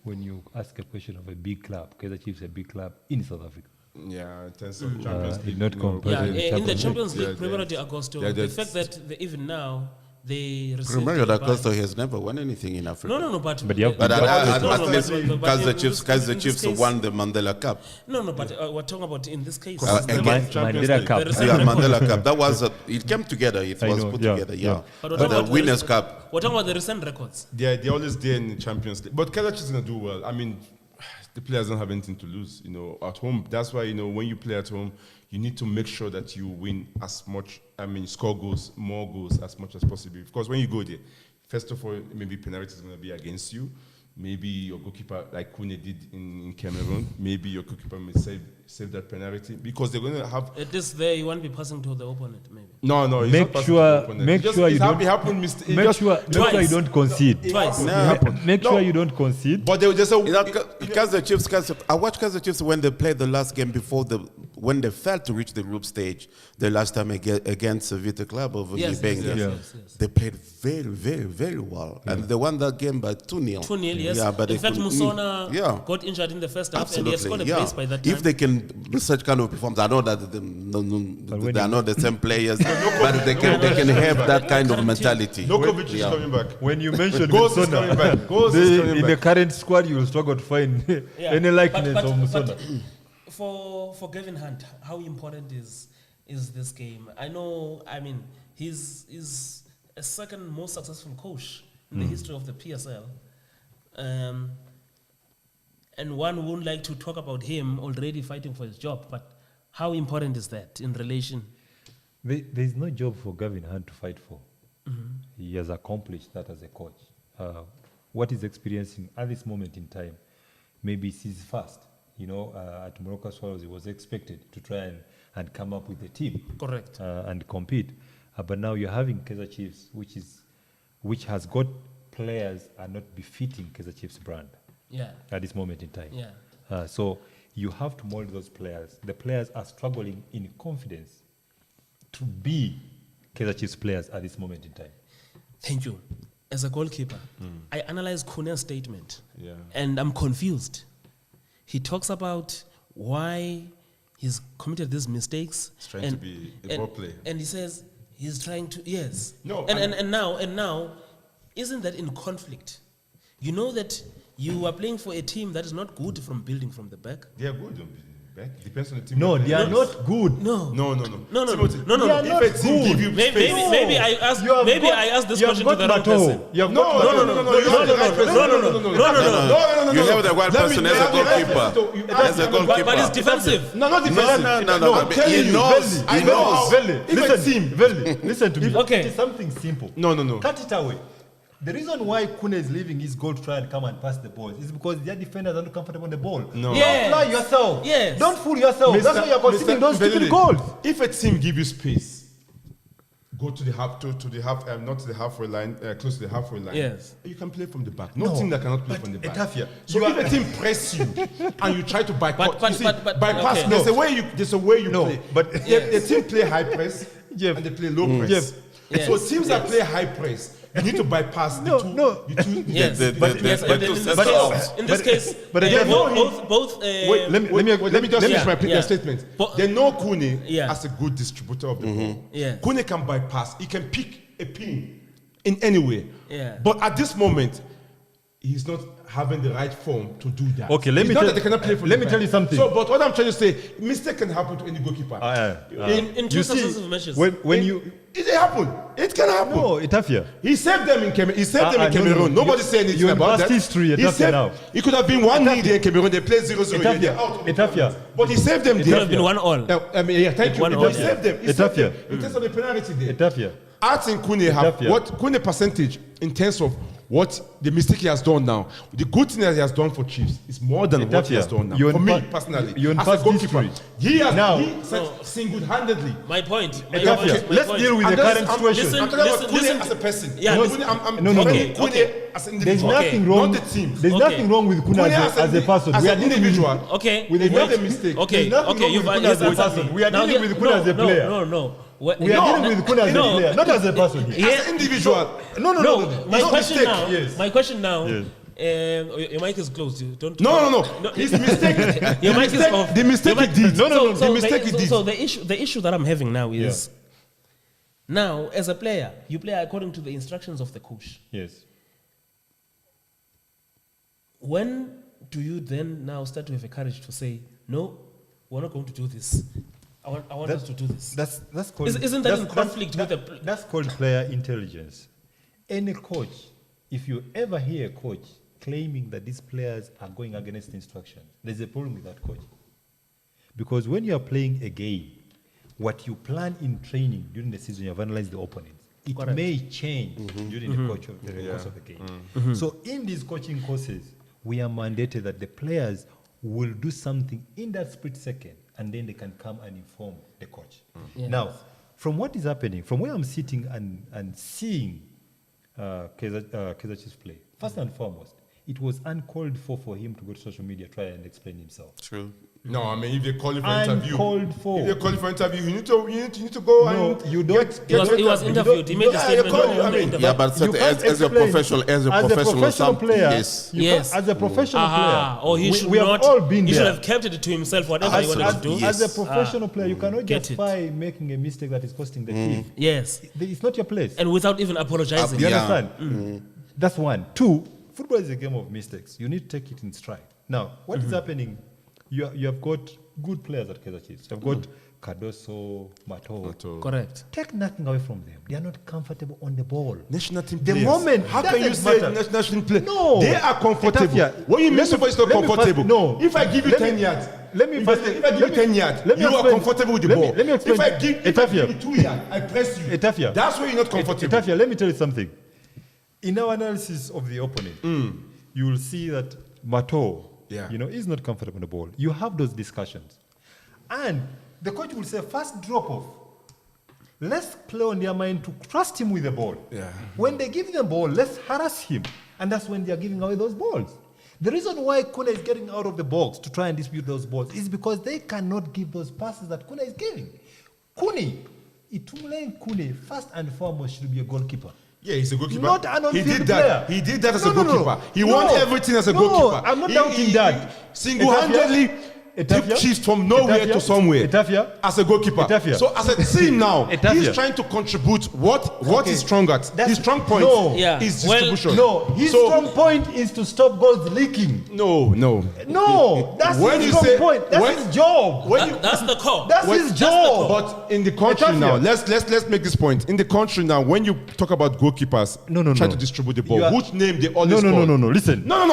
when you ask a question of a big club, Kaizer Chiefs is a big club in South Africa. yeah, in terms of Champions League, not compared Yeah, to in the Champions Champions League, Primeiro de Agosto, the fact that even now they received Primeiro de a buy- Agosto has never won anything in Africa. No, but But you have- But at no, least but in Kaizer this Chiefs case- won the Mandela Cup. No, but we're talking about in this case. Again, Mandela Cup. There is a Yeah, record. Mandela Cup. That was it came together. It I was know, put yeah, together. yeah. Yeah. But we're But talking the about Winners' Cup. We're talking about the recent records. they're always there in the Champions League. But Kaizer Chiefs is going to do well. I mean, the players don't have anything to lose, at home. That's why, when you play at home, you need to make sure that you win as much, score goals, more goals as much as possible. Because when you go there, first of all, maybe penalty is going to be against you. Maybe your goalkeeper, like Kune did in Cameroon, maybe your goalkeeper may save that penalty. Because they're going to have... At this there, you won't be passing to the opponent, maybe. No, it's Make not passing sure- to the opponent. make It just- sure you it don't- happened, Make sure you don't concede. Twice. Make sure you don't concede. But they just say... Kaizer Chiefs. I watched Kaizer Chiefs when they played the last game before when they failed to reach the group stage the last time against Vita Club of Libenge, they played very, very, very well. And they won that game by 2-0. 2-0, yes. Yeah, but in fact, Musona got injured in the first half, and he had scored a brace by that time. If they can do such kind of performance, I know that they are not the same players, but they can have that kind of mentality. Nokovic is coming back. When you mentioned Ghost is coming back. Ghost is coming in back. the current squad, you will struggle to find any likeness of Musona. For Gavin Hunt, how important is this game? I mean, he's a second most successful coach in the history of the PSL. And one would like to talk about him already fighting for his job, but how important is that in relation? There's no job for Gavin Hunt to fight for. He has accomplished that as a coach. What he's experiencing at this moment in time, maybe it's his first. At Morocco Swallows, he was expected to try and come up with a team. Correct. And compete. But now you're having Kaizer Chiefs, which has got players are not befitting Kaizer Chiefs brand. Yeah. At this moment in time. Yeah. So you have to mold those players. The players are struggling in confidence to be Kaizer Chiefs players at this moment in time. Thank you. As a goalkeeper, I analyze Kune's statement, and I'm confused. He talks about why he's committed these mistakes. He's trying to be a ball player. And he says he's trying to, yes. No, and now, isn't that in conflict? You know that you are playing for a team that is not good from building from the back. They are good on building back. Depends on the team. No, they are not good. No. No. If a team give you space, maybe I asked this question to the wrong person. You have no. You have the right person as a goalkeeper. As a goalkeeper. But it's defensive. No, not defensive. No. He knows. I know. Listen to me. Okay. It's something simple. No. Cut it away. The reason why Kune is leaving his goal to try and come and pass the ball is because their defenders are not comfortable on the ball. No. Yes. Don't lie yourself. Yes. Don't fool yourself. That's why you're conceding those stupid goals. If a team give you space, go to the half, not to the halfway line, close to the halfway line. Yes. You can play from the back. No team that cannot play from the back. Etafia, So if a team press you and you try to bypass, bypass. okay. There's a way you play. But the team play high press and they play low press. Yes. So teams that play high press, you need to bypass the two. Yes, but in this case, but both. Wait, let me just finish my statement. They know Kune Yeah. as a good distributor of the ball. Yeah. Kune can bypass. He can pick a pin in any way. Yeah. But at this moment, he's not having the right form to do that. Okay, let me tell you something. So, but what I'm trying to say, mistake can happen to any goalkeeper. In two successive matches. It happen. It can happen. No, Etafia. He saved them in Cameroon. Nobody said anything about that. History, Etafia now. It could have been 1-0 in Cameroon. They played 0-0. Etafia. But he saved them. It could have been 1-1. Thank you. He saved them. Etafia. In terms of the penalty there. Etafia. I think Kune have what Kune percentage in terms of what the mistake he has done now. The good thing that he has done for Chiefs is more than what he has done now. For me personally, as a goalkeeper, he single-handedly. My point. Let's deal with the current situation. I'm talking about Kune as a person. Yeah, Kune as an individual. There's nothing wrong. Not the team. There's nothing wrong with Kune as a person. As an individual. Okay. It's not a mistake. Okay. You've answered me. We are dealing with Kune as a player. No. We are dealing with Kune as a player, not as a person. As an individual. No. My question now. Yes. Your mic is closed. You don't. No. His mistake. Your mic is off. The mistake he did. The mistake he did. So the issue that I'm having now is, now as a player, you play according to the instructions of the coach. Yes. When do you then now start to have the courage to say, no, we're not going to do this. I want us to do this. That's called. Isn't that in conflict with the? That's called player intelligence. Any coach, if you ever hear a coach claiming that these players are going against instruction, there's a problem with that coach. Because when you are playing a game, what you plan in training during the season, you have analyzed the opponents. It may change during the course of the game. So in these coaching courses, we are mandated that the players will do something in that split second, and then they can come and inform the coach. Now, from what is happening, from where I'm sitting and seeing Kaizer Chiefs play, first and foremost, it was uncalled for him to go to social media, try and explain himself. True. No, I mean, if they call you for interview, Uncalled for. if they call you for interview, you need to go No, and you don't. He was interviewed. He made a statement call on you, I the mean, interview. Yeah, but You can't as a explain. professional, As a professional player, yes. you Yes. can't- as a professional player, Or he we- should we have not. all been He should there. have kept it to himself, whatever he wanted to do. Yes. As a professional player, you cannot Get justify making a mistake that is costing the team. Yes, It's not your place. and without even apologizing. You Yeah. understand? That's one. Two, football is a game of mistakes. You need to take it in stride. Now, what is happening? You have got good players at Kaizer Chiefs. You've got Cardoso, Mato. Correct. Take nothing away from them. They are not comfortable on the ball. National team The players. moment How can you doesn't say matter. national team players? No. They are comfortable. Etafia, When you let mean me- somebody is not let me first- comfortable, no. if I give you Let 10 me- yards, let me if first- I give you let me- 10 yards, let me you are explain- comfortable with the let me- ball. let me explain- if I give you Etafia. 2 yards, I press you. Etafia. That's why you're not comfortable. Etafia, let me tell you something. In our analysis of the opponent, you will see that Mato, Yeah. is not comfortable on the ball. You have those discussions. And the coach will say, first drop off. Let's play on their mind to trust him with the ball. Yeah. When they give them ball, let's harass him. And that's when they are giving away those balls. The reason why Kuna is getting out of the box to try and dispute those balls is because they cannot give those passes that Kuna is giving. Kune, Itumulain Kune, first and foremost, should be a goalkeeper. Yeah, he's a goalkeeper. Not an he on-field did that. player. He did that as No, a no, no. goalkeeper. He No. won everything as a No, goalkeeper. I'm not He- doubting he- that. he Single-handedly took Etafia? Chiefs from nowhere Etafia? to somewhere Etafia? as a goalkeeper. Etafia? So as a team now, Etafia? he's trying to contribute what he's strong at. That's- His strong point No. Yeah. is Well, distribution. No, his So- strong point is to stop goals leaking. No. No, that's When his you strong say- point. That's when- his job. When you, That's the core. That's his job. but in the country now, let's make this point. In the country now, when you talk about goalkeepers No, try no. to distribute the ball, You are- which name they always call? No. Listen. No.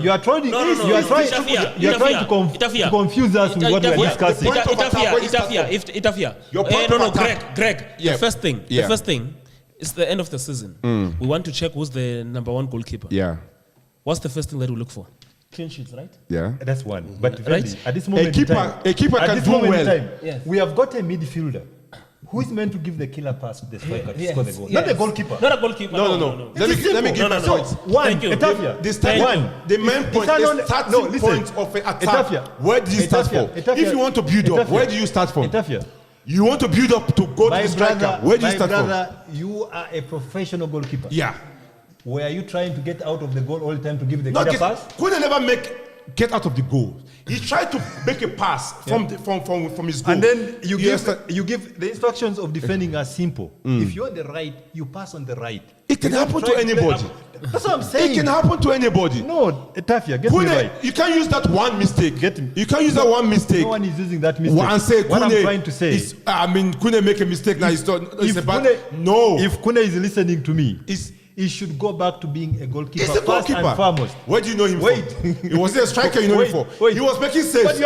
You are trying to No. you are trying Itafia, you are trying to Itafia. confuse us with what we are discussing. Point of attack, where you start from. Itafia. Your point No, of attack. Greg. Yeah. The first thing. Yeah. The first thing is the end of the season. We want to check who's the number one goalkeeper. Yeah. What's the first thing that we look for? Clean sheets, right? Yeah. That's one. But Right? really, at this moment in time, A keeper at can this do moment in well. time, Yes. we have got a midfielder who is meant to give the killer pass to the striker to Yes, score the goal. yes. Not the goalkeeper. Not a goalkeeper. No. It Let is me simple. give my No. point. One, Thank you. Etafia. The starting One. the main It's point, an the on- starting no, listen. point of an attack. Etafia. Where do you start Etafia. from? Etafia. If you want to build up, Etafia. where do you start from? Etafia. You want to build up to go to My the striker. brother, Where do you my start from? brother, you are a professional goalkeeper. Yeah. Were you trying to get out of the goal all the time to give the No, killer pass? Couldn't never get out of the goal. He tried to make a pass from his goal. And then you understand? give the instructions of defending are simple. If you're on the right, you pass on the right. It can You don't happen to try play anybody. up. That's what I'm saying. It can happen to anybody. No, Etafia, get me Kune, right. you can't use that one mistake. Get me. You can't use that one mistake. No one is using that mistake. And say what Kune I'm trying to say is, Kune make a mistake now. It's not. It's if a bad. Kune, No. if Kune is listening to me, It's- he should go back to being a goalkeeper. He's a first goalkeeper. and foremost. Where do you know him Wait. from? He was a striker you know him for. Wait. He was making saves. But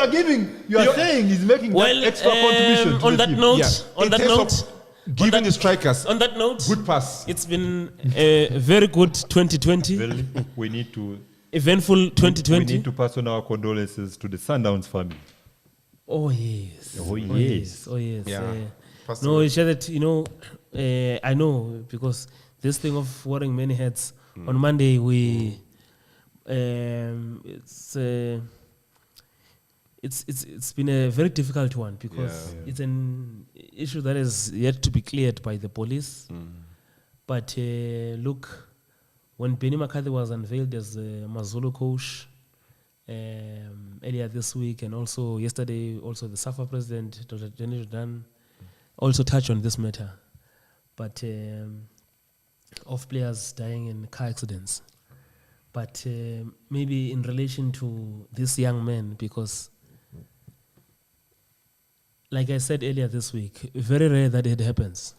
you are saying he's making Well, that extra contribution to on the that team. note, Yeah. on In that terms of note, giving the strikers on that note, good pass. it's been a very good 2020, Really, we need to eventful we 2020. need to pass on our condolences to the Sundowns family. Oh yes. Oh, yes. Oh yes. Yeah. Pass No, on. it's just that I know because this thing of wearing many hats. On Monday we, it's been a very difficult one because it's an issue that is yet to be cleared by the police. But look, when Benny McCarthy was unveiled as the Mazulu coach earlier this week, and also yesterday, also the SAFA president, Dr. Danny Jordaan, also touched on this matter. But of players dying in car accidents. But maybe in relation to this young man, because like I said earlier this week, very rare that it happens,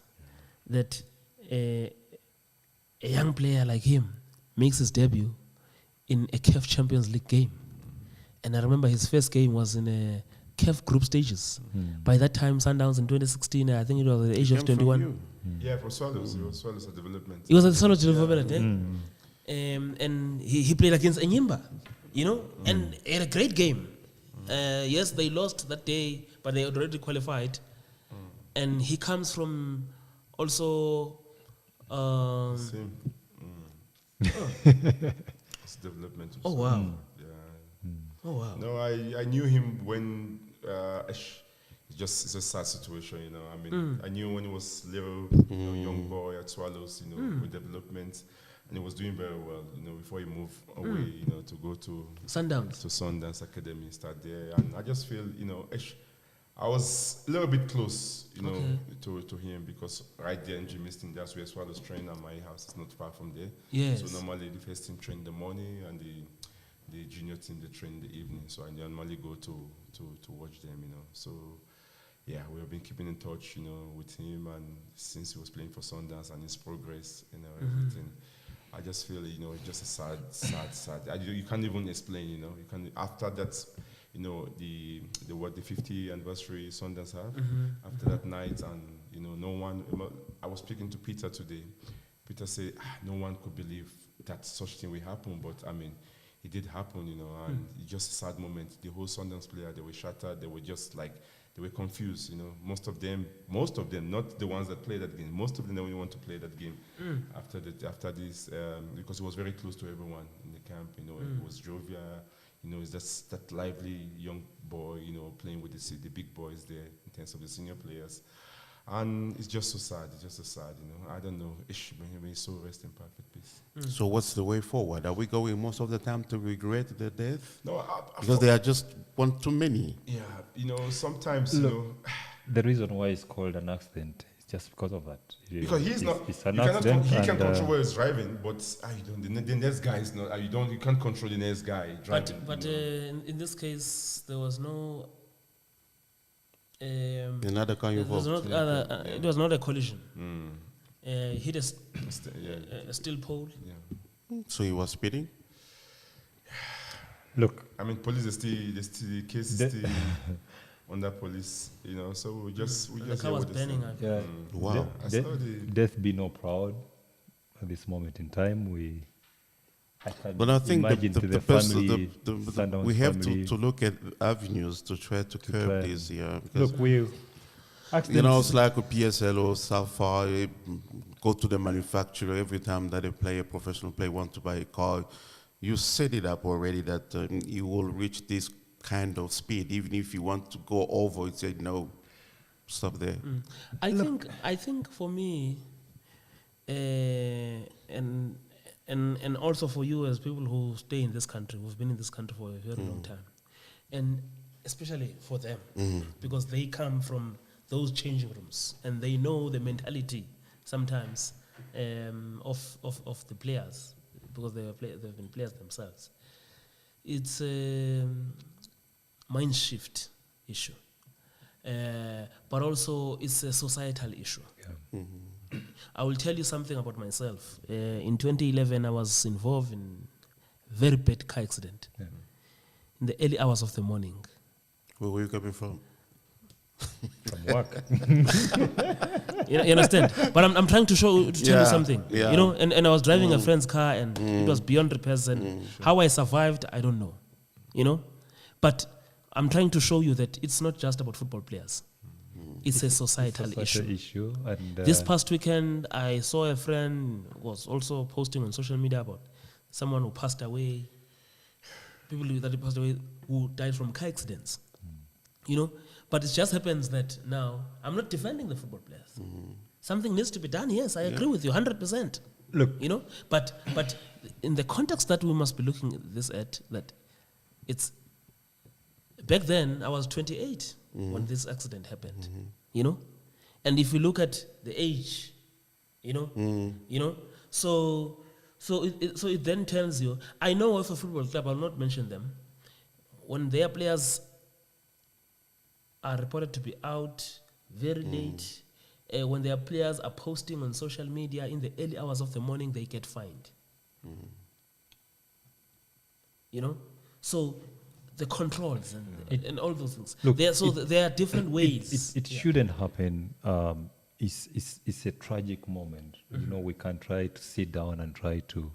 that a young player like him makes his debut in a CAF Champions League game. And I remember his first game was in a CAF group stages. By that time, Sundowns in 2016, I think it was at the age of 21. Yeah, for Swallows. It was Swallows at development. He was at the Swallows development, and he played against Enyimba, and had a great game. Yes, they lost that day, but they had already qualified. And he comes from also. Same. It's development. Oh wow! Oh wow. No, I knew him when it's a sad situation, you know. I mean, I knew when he was little, young boy at Swallows, with development, and he was doing very well, before he moved away, to go to Sundance Academy, start there, and I just feel, I was a little bit close, to him because right there in Jimiston, that's where Swallows train, and my house is not far from there. Yes. So normally the first team train in the morning, and the junior team they train in the evening. So I normally go to watch them, So yeah, we have been keeping in touch, with him, and since he was playing for Sundance and his progress, everything. I just feel, it's just a sad. You can't even explain, You can after that, the 50th anniversary Sundance have after that night, and no one. I was speaking to Peter today. Peter said no one could believe that such thing will happen, but I mean, it did happen, and it's just a sad moment. The whole Sundance player, they were shattered. They were just like, they were confused, Most of them, not the ones that played that game. Most of them only want to play that game after this, because it was very close to everyone in the camp. It was Jovia. It's just that lively young boy, playing with the big boys there in terms of the senior players. And it's just so sad. I don't know. May so rest in perfect peace. So what's the way forward? Are we going most of the time to regret the death? No, because there are just one too many. Yeah, sometimes, The reason why it's called an accident is just because of that. Because he's not. It's an he accident. He can control where he's driving, but the next guy is not. You can't control the next guy driving. But in this case, there was no. Another car involved. It was not a collision. Hit a steel pole. Yeah. So he was speeding. Look, I mean, police the case is still under police, So we just the car was burning. Yeah. Wow. Death be no proud at this moment in time. But I think we have family to look at avenues to try to curb this. Yeah, because look, it's like a PSL or Safa. Go to the manufacturer every time that a professional player wants to buy a car. You set it up already that you will reach this kind of speed, even if you want to go over. It said no, stop there. I think for me, and also for you as people who stay in this country, who've been in this country for a very long time, and especially for them, because they come from those changing rooms and they know the mentality sometimes of the players, because they've been players themselves. It's a mind shift issue, but also it's a societal issue. Yeah. I will tell you something about myself. In 2011, I was involved in a very bad car accident in the early hours of the morning. Where were you coming from? From work. You understand? But I'm trying to tell you something. Yeah. And I was driving a friend's car, and it was beyond repairs. And how I survived, I don't know. But I'm trying to show you that it's not just about football players. It's a societal issue. And, this past weekend, I saw a friend was also posting on social media about someone who passed away, people that passed away who died from car accidents. But it just happens that now, I'm not defending the football players. Something needs to be done, yes, I agree with you, 100%. Look, but in the context that we must be looking at this that it's, back then, I was 28 when this accident happened, And if you look at the age, so it then tells you, I know of a football club, I'll not mention them, when their players are reported to be out very late, when their players are posting on social media in the early hours of the morning, they get fined. So the controls and all those things. Look, there are different ways. It shouldn't happen. It's a tragic moment. We can try to sit down and try to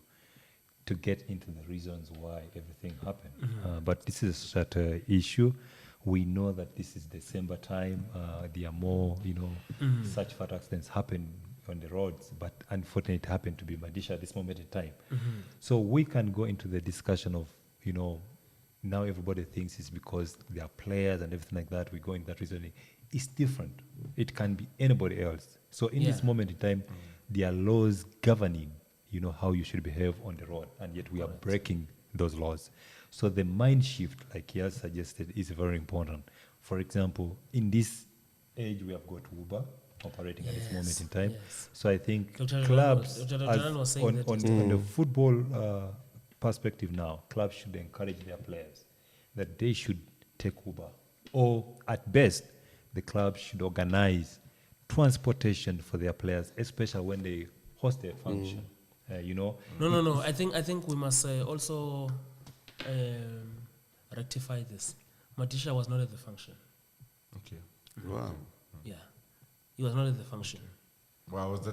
get into the reasons why everything happened. But this is such an issue. We know that this is December time. There are more, such fatal accidents happen on the roads. But unfortunately, it happened to be Madisha at this moment in time. So we can go into the discussion of, now everybody thinks it's because they are players and everything like that. We go in that reasoning. It's different. It can be anybody else. So in this moment in time, there are laws governing, how you should behave on the road, and yet we are breaking those laws. So the mind shift, like he has suggested, is very important. For example, in this age, we have got Uber operating at this moment in time. Yes. So I think Dr. clubs, Dr. as Jordaan was saying that on the football perspective now, clubs should encourage their players that they should take Uber, or at best, the club should organize transportation for their players, especially when they host their function. No. I think we must also rectify this. Matisha was not at the function. Okay. Wow. Yeah, he was not at the function. Wow, was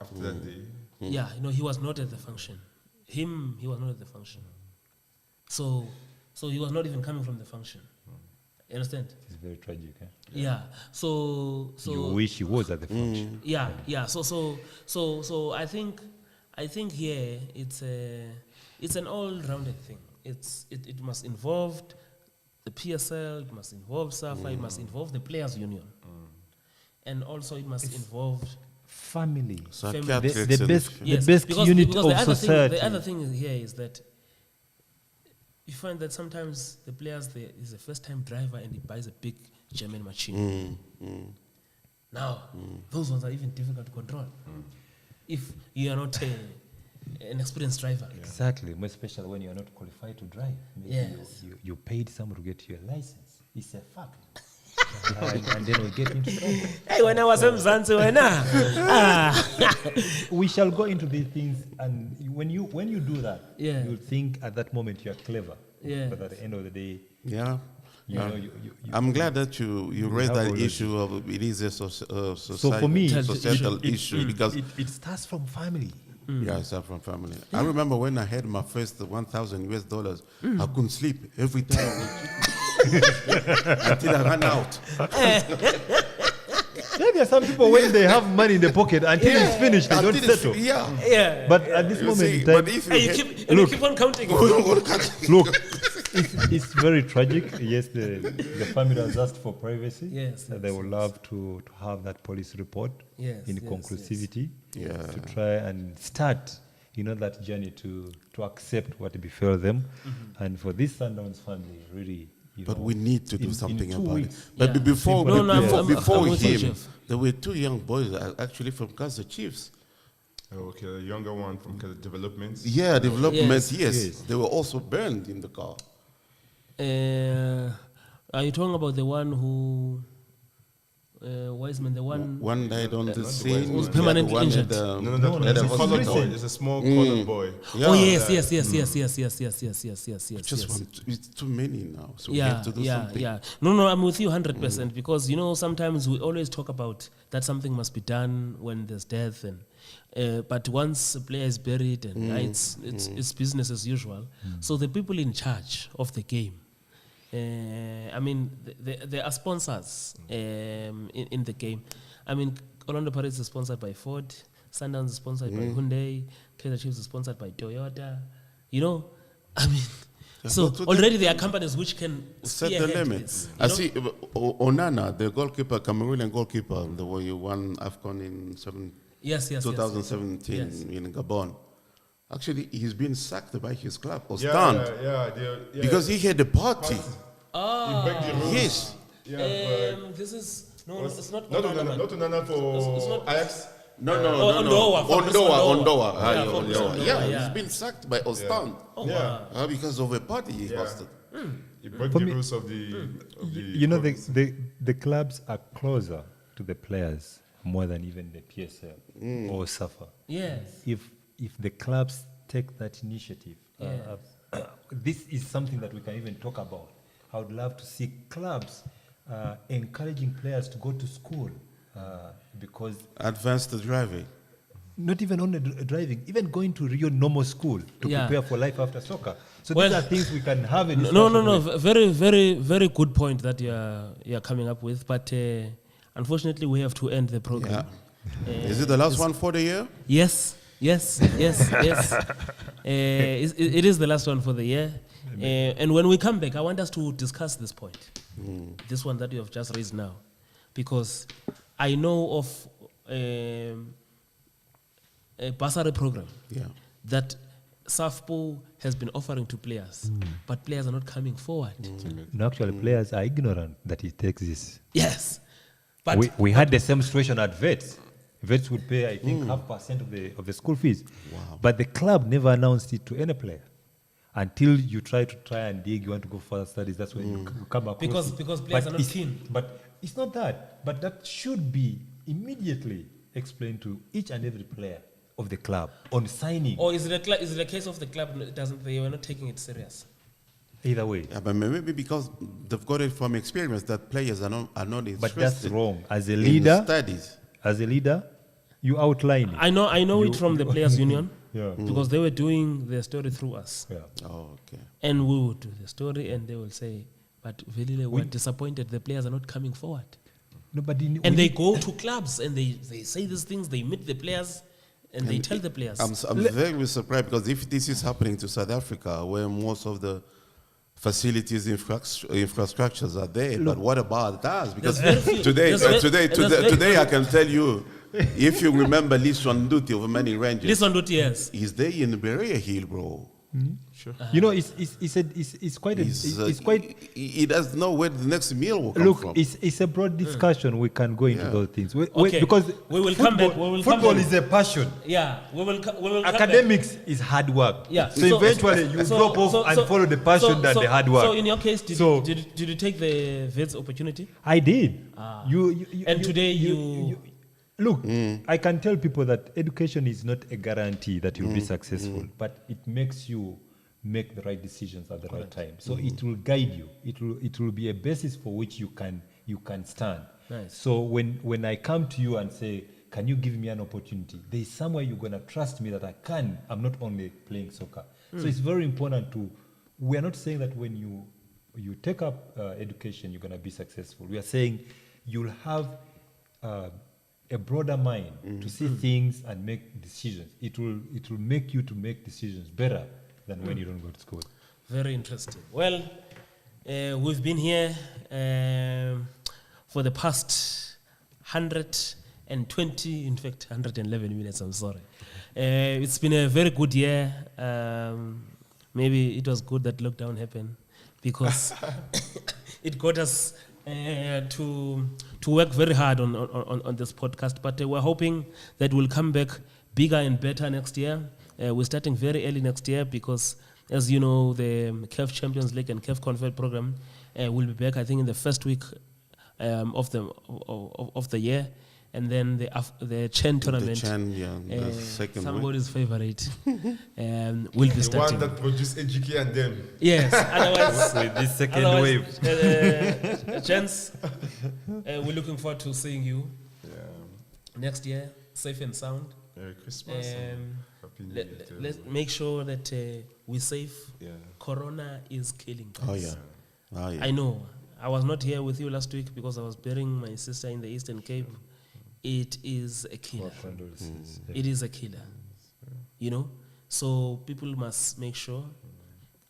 after that day? Yeah, he was not at the function. He was not at the function. So he was not even coming from the function. You understand? It's very tragic. Eh? Yeah. So you wish he was at the function. Yeah. So I think here it's an all-rounded thing. It must involve the PSL, it must involve SAFA, it must involve the players' union, and also it must involve family. Psychiatrics The best because unit because of society. The other thing here is that you find that sometimes the players is a first-time driver and he buys a big German machine. Now, those ones are even difficult to control if you are not an experienced driver. Exactly, more especially when you are not qualified to drive. Maybe Yes. you paid someone to get your license. It's a fact. and then we get into trouble. Hey, when I was in Zanzibar, We shall go into these things, and when you do that, Yeah. you'll think at that moment you are clever. Yeah. But at the end of the day, Yeah. you know, you I'm glad that you raised have that already- issue of it is a so for me, societal issue because it starts from family. yeah, it's up from family. I remember when I had my first $1,000 I couldn't sleep every time until I ran out. There are some people when they have money in the pocket until it's finished, they don't Until it's- settle. Yeah. But at this You moment see, in time, but if you Hey, get- you keep on counting. look, it's very tragic. Yes, the family has asked for privacy. Yes, They would love to have that police report Yes, in yes, conclusivity Yeah. to try and start, that journey to accept what befell them. And for this Sundowns family, really, But we need to do in something 2 about it. weeks. But Yeah. before, No, no, before, I'm before with you, him, Jeff. there were 2 young boys actually from Gaza Chiefs. Okay, the younger one from developments. Yeah, developments, yes. Yes. They were also burned in the car. Are you talking about the one who, Wiseman, the one? One died on the scene. was the permanently other one injured. had, No, that one had is a a colored boy. hospital. It's a small colored boy. Yeah. Oh yes. Yes. Just one, it's too many now. So we Yeah, have to do something. yeah. No, I'm with you 100% because sometimes we always talk about that something must be done when there's death, and but once a player is buried, and it's business as usual. So the people in charge of the game, I mean, there are sponsors in the game. I mean, Orlando Pirates is sponsored by Ford, Sundowns is sponsored by Hyundai, Kaizer Chiefs is sponsored by Toyota. I mean. So But to already there are companies which can Set the spearhead limit. this, I see Onana, the goalkeeper, Cameroonian goalkeeper, the one you won AFCON in Yes. 2017 Yes. in Gabon. Actually, he's been sacked by his club or Yeah, stunned yeah, because he had a party. he break the rules. Yes. Yeah, This is no, it's not. not Onana, Onana, not Onana for It's not- Ajax. No. Ondoa, Fabrice Ondoa. Ondoa. Yeah, Fabrice Ondoa, Yeah, yeah. he's been sacked by or stunned Yeah, because of a party he hosted. he broke For the me- rules of the. rules. the clubs are closer to the players more than even the PSL or SAFA. Yes. If the clubs take that initiative, this is something that we can even talk about. I would love to see clubs encouraging players to go to school because Advanced driving. not even only driving, even going to real normal school to Yeah. prepare for life after soccer. So Well, these are things we can have a No. discussion with. Very, very, very good point that you're coming up with, but unfortunately we have to end the program. Yeah. Is it the last one for the year? Yes. Yes. It is the last one for the year. And when we come back, I want us to discuss this point. This one that you have just raised now. Because I know of a bursary program that SAFPO has been offering to players, but players are not coming forward. No, actually, players are ignorant that it exists. Yes. But we had the same situation at Vets. Vets would pay, I think, 0.5% of the school fees. Wow. But the club never announced it to any player. Until you try and dig, you want to go further studies, that's when you come across it. Because players are not keen. But it's not that. But that should be immediately explained to each and every player of the club on signing. Or is it a case of the club they were not taking it serious? Either way. Yeah, but maybe because they've got it from experience that players are not interested. But that's wrong. As a in leader, studies. You outline it. I know it from the players' union Yeah. because they were doing their story through us, Yeah. Oh, okay. and we would do the story, and they will say, "But Velile, we're disappointed. The players are not coming forward." No, but And they go to clubs and they say these things. They meet the players and they tell the players. I'm very surprised because if this is happening to South Africa, where most of the facilities, infrastructures are there, but what about us? Because today I can tell you, if you remember Liswan Duty of Many Rangers, Listen to yes. he's there in Berea Hill, bro. Sure. You know, it's quite He doesn't know where the next meal will come look, from. it's a broad discussion. We can go into those things. Okay. Because We will come back. We will come football back. is a passion. Yeah, we will come back. Academics is hard work. Yeah. So eventually you drop off and follow the passion than the hard work. So in your case, did you take the VETS opportunity? I did. Today look, I can tell people that education is not a guarantee that you'll be successful, but it makes you make the right decisions at the right time. So it will guide you. It will be a basis for which you can stand. Nice. So when I come to you and say, can you give me an opportunity? There's somewhere you're gonna trust me that I can. I'm not only playing soccer. So it's very important we are not saying that when you take up education, you're gonna be successful. We are saying you'll have a broader mind to see things and make decisions. It will make you to make decisions better than when you don't go to school. Very interesting. Well, we've been here for the past 120, in fact, 111 minutes, I'm sorry. It's been a very good year. Maybe it was good that lockdown happened because it got us to work very hard on this podcast. But we're hoping that we'll come back bigger and better next year. We're starting very early next year because, as you know, the CAF Champions League and CAF Confed program will be back, I think, in the first week of the year, and then the Chen tournament. The Chen, the second somebody's favorite will be The starting. one that produced AGK and them. Yes, otherwise With this second wave. Gents, we're looking forward to seeing you next year, safe and sound. Merry Christmas. and Happy New Year to Let's everyone. make sure that we're safe. Yeah. Corona is killing us. Oh, yeah. Oh, yeah. I know. I was not here with you last week because I was burying my sister in the Eastern Cape. It is a killer. It is a killer. You know? So people must make sure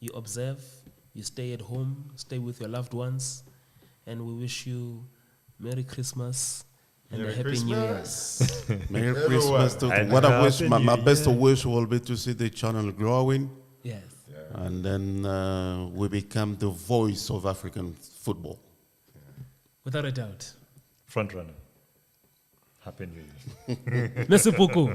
you observe, you stay at home, stay with your loved ones, and we wish you Merry Christmas and Merry a Happy New Year. Christmas. Merry Everyone. Christmas to And what I wish. Happy My New best Year. wish will be to see the channel growing, Yes. and then we become the voice of African football. Without a doubt. Front runner. Happy New Year. Merci beaucoup.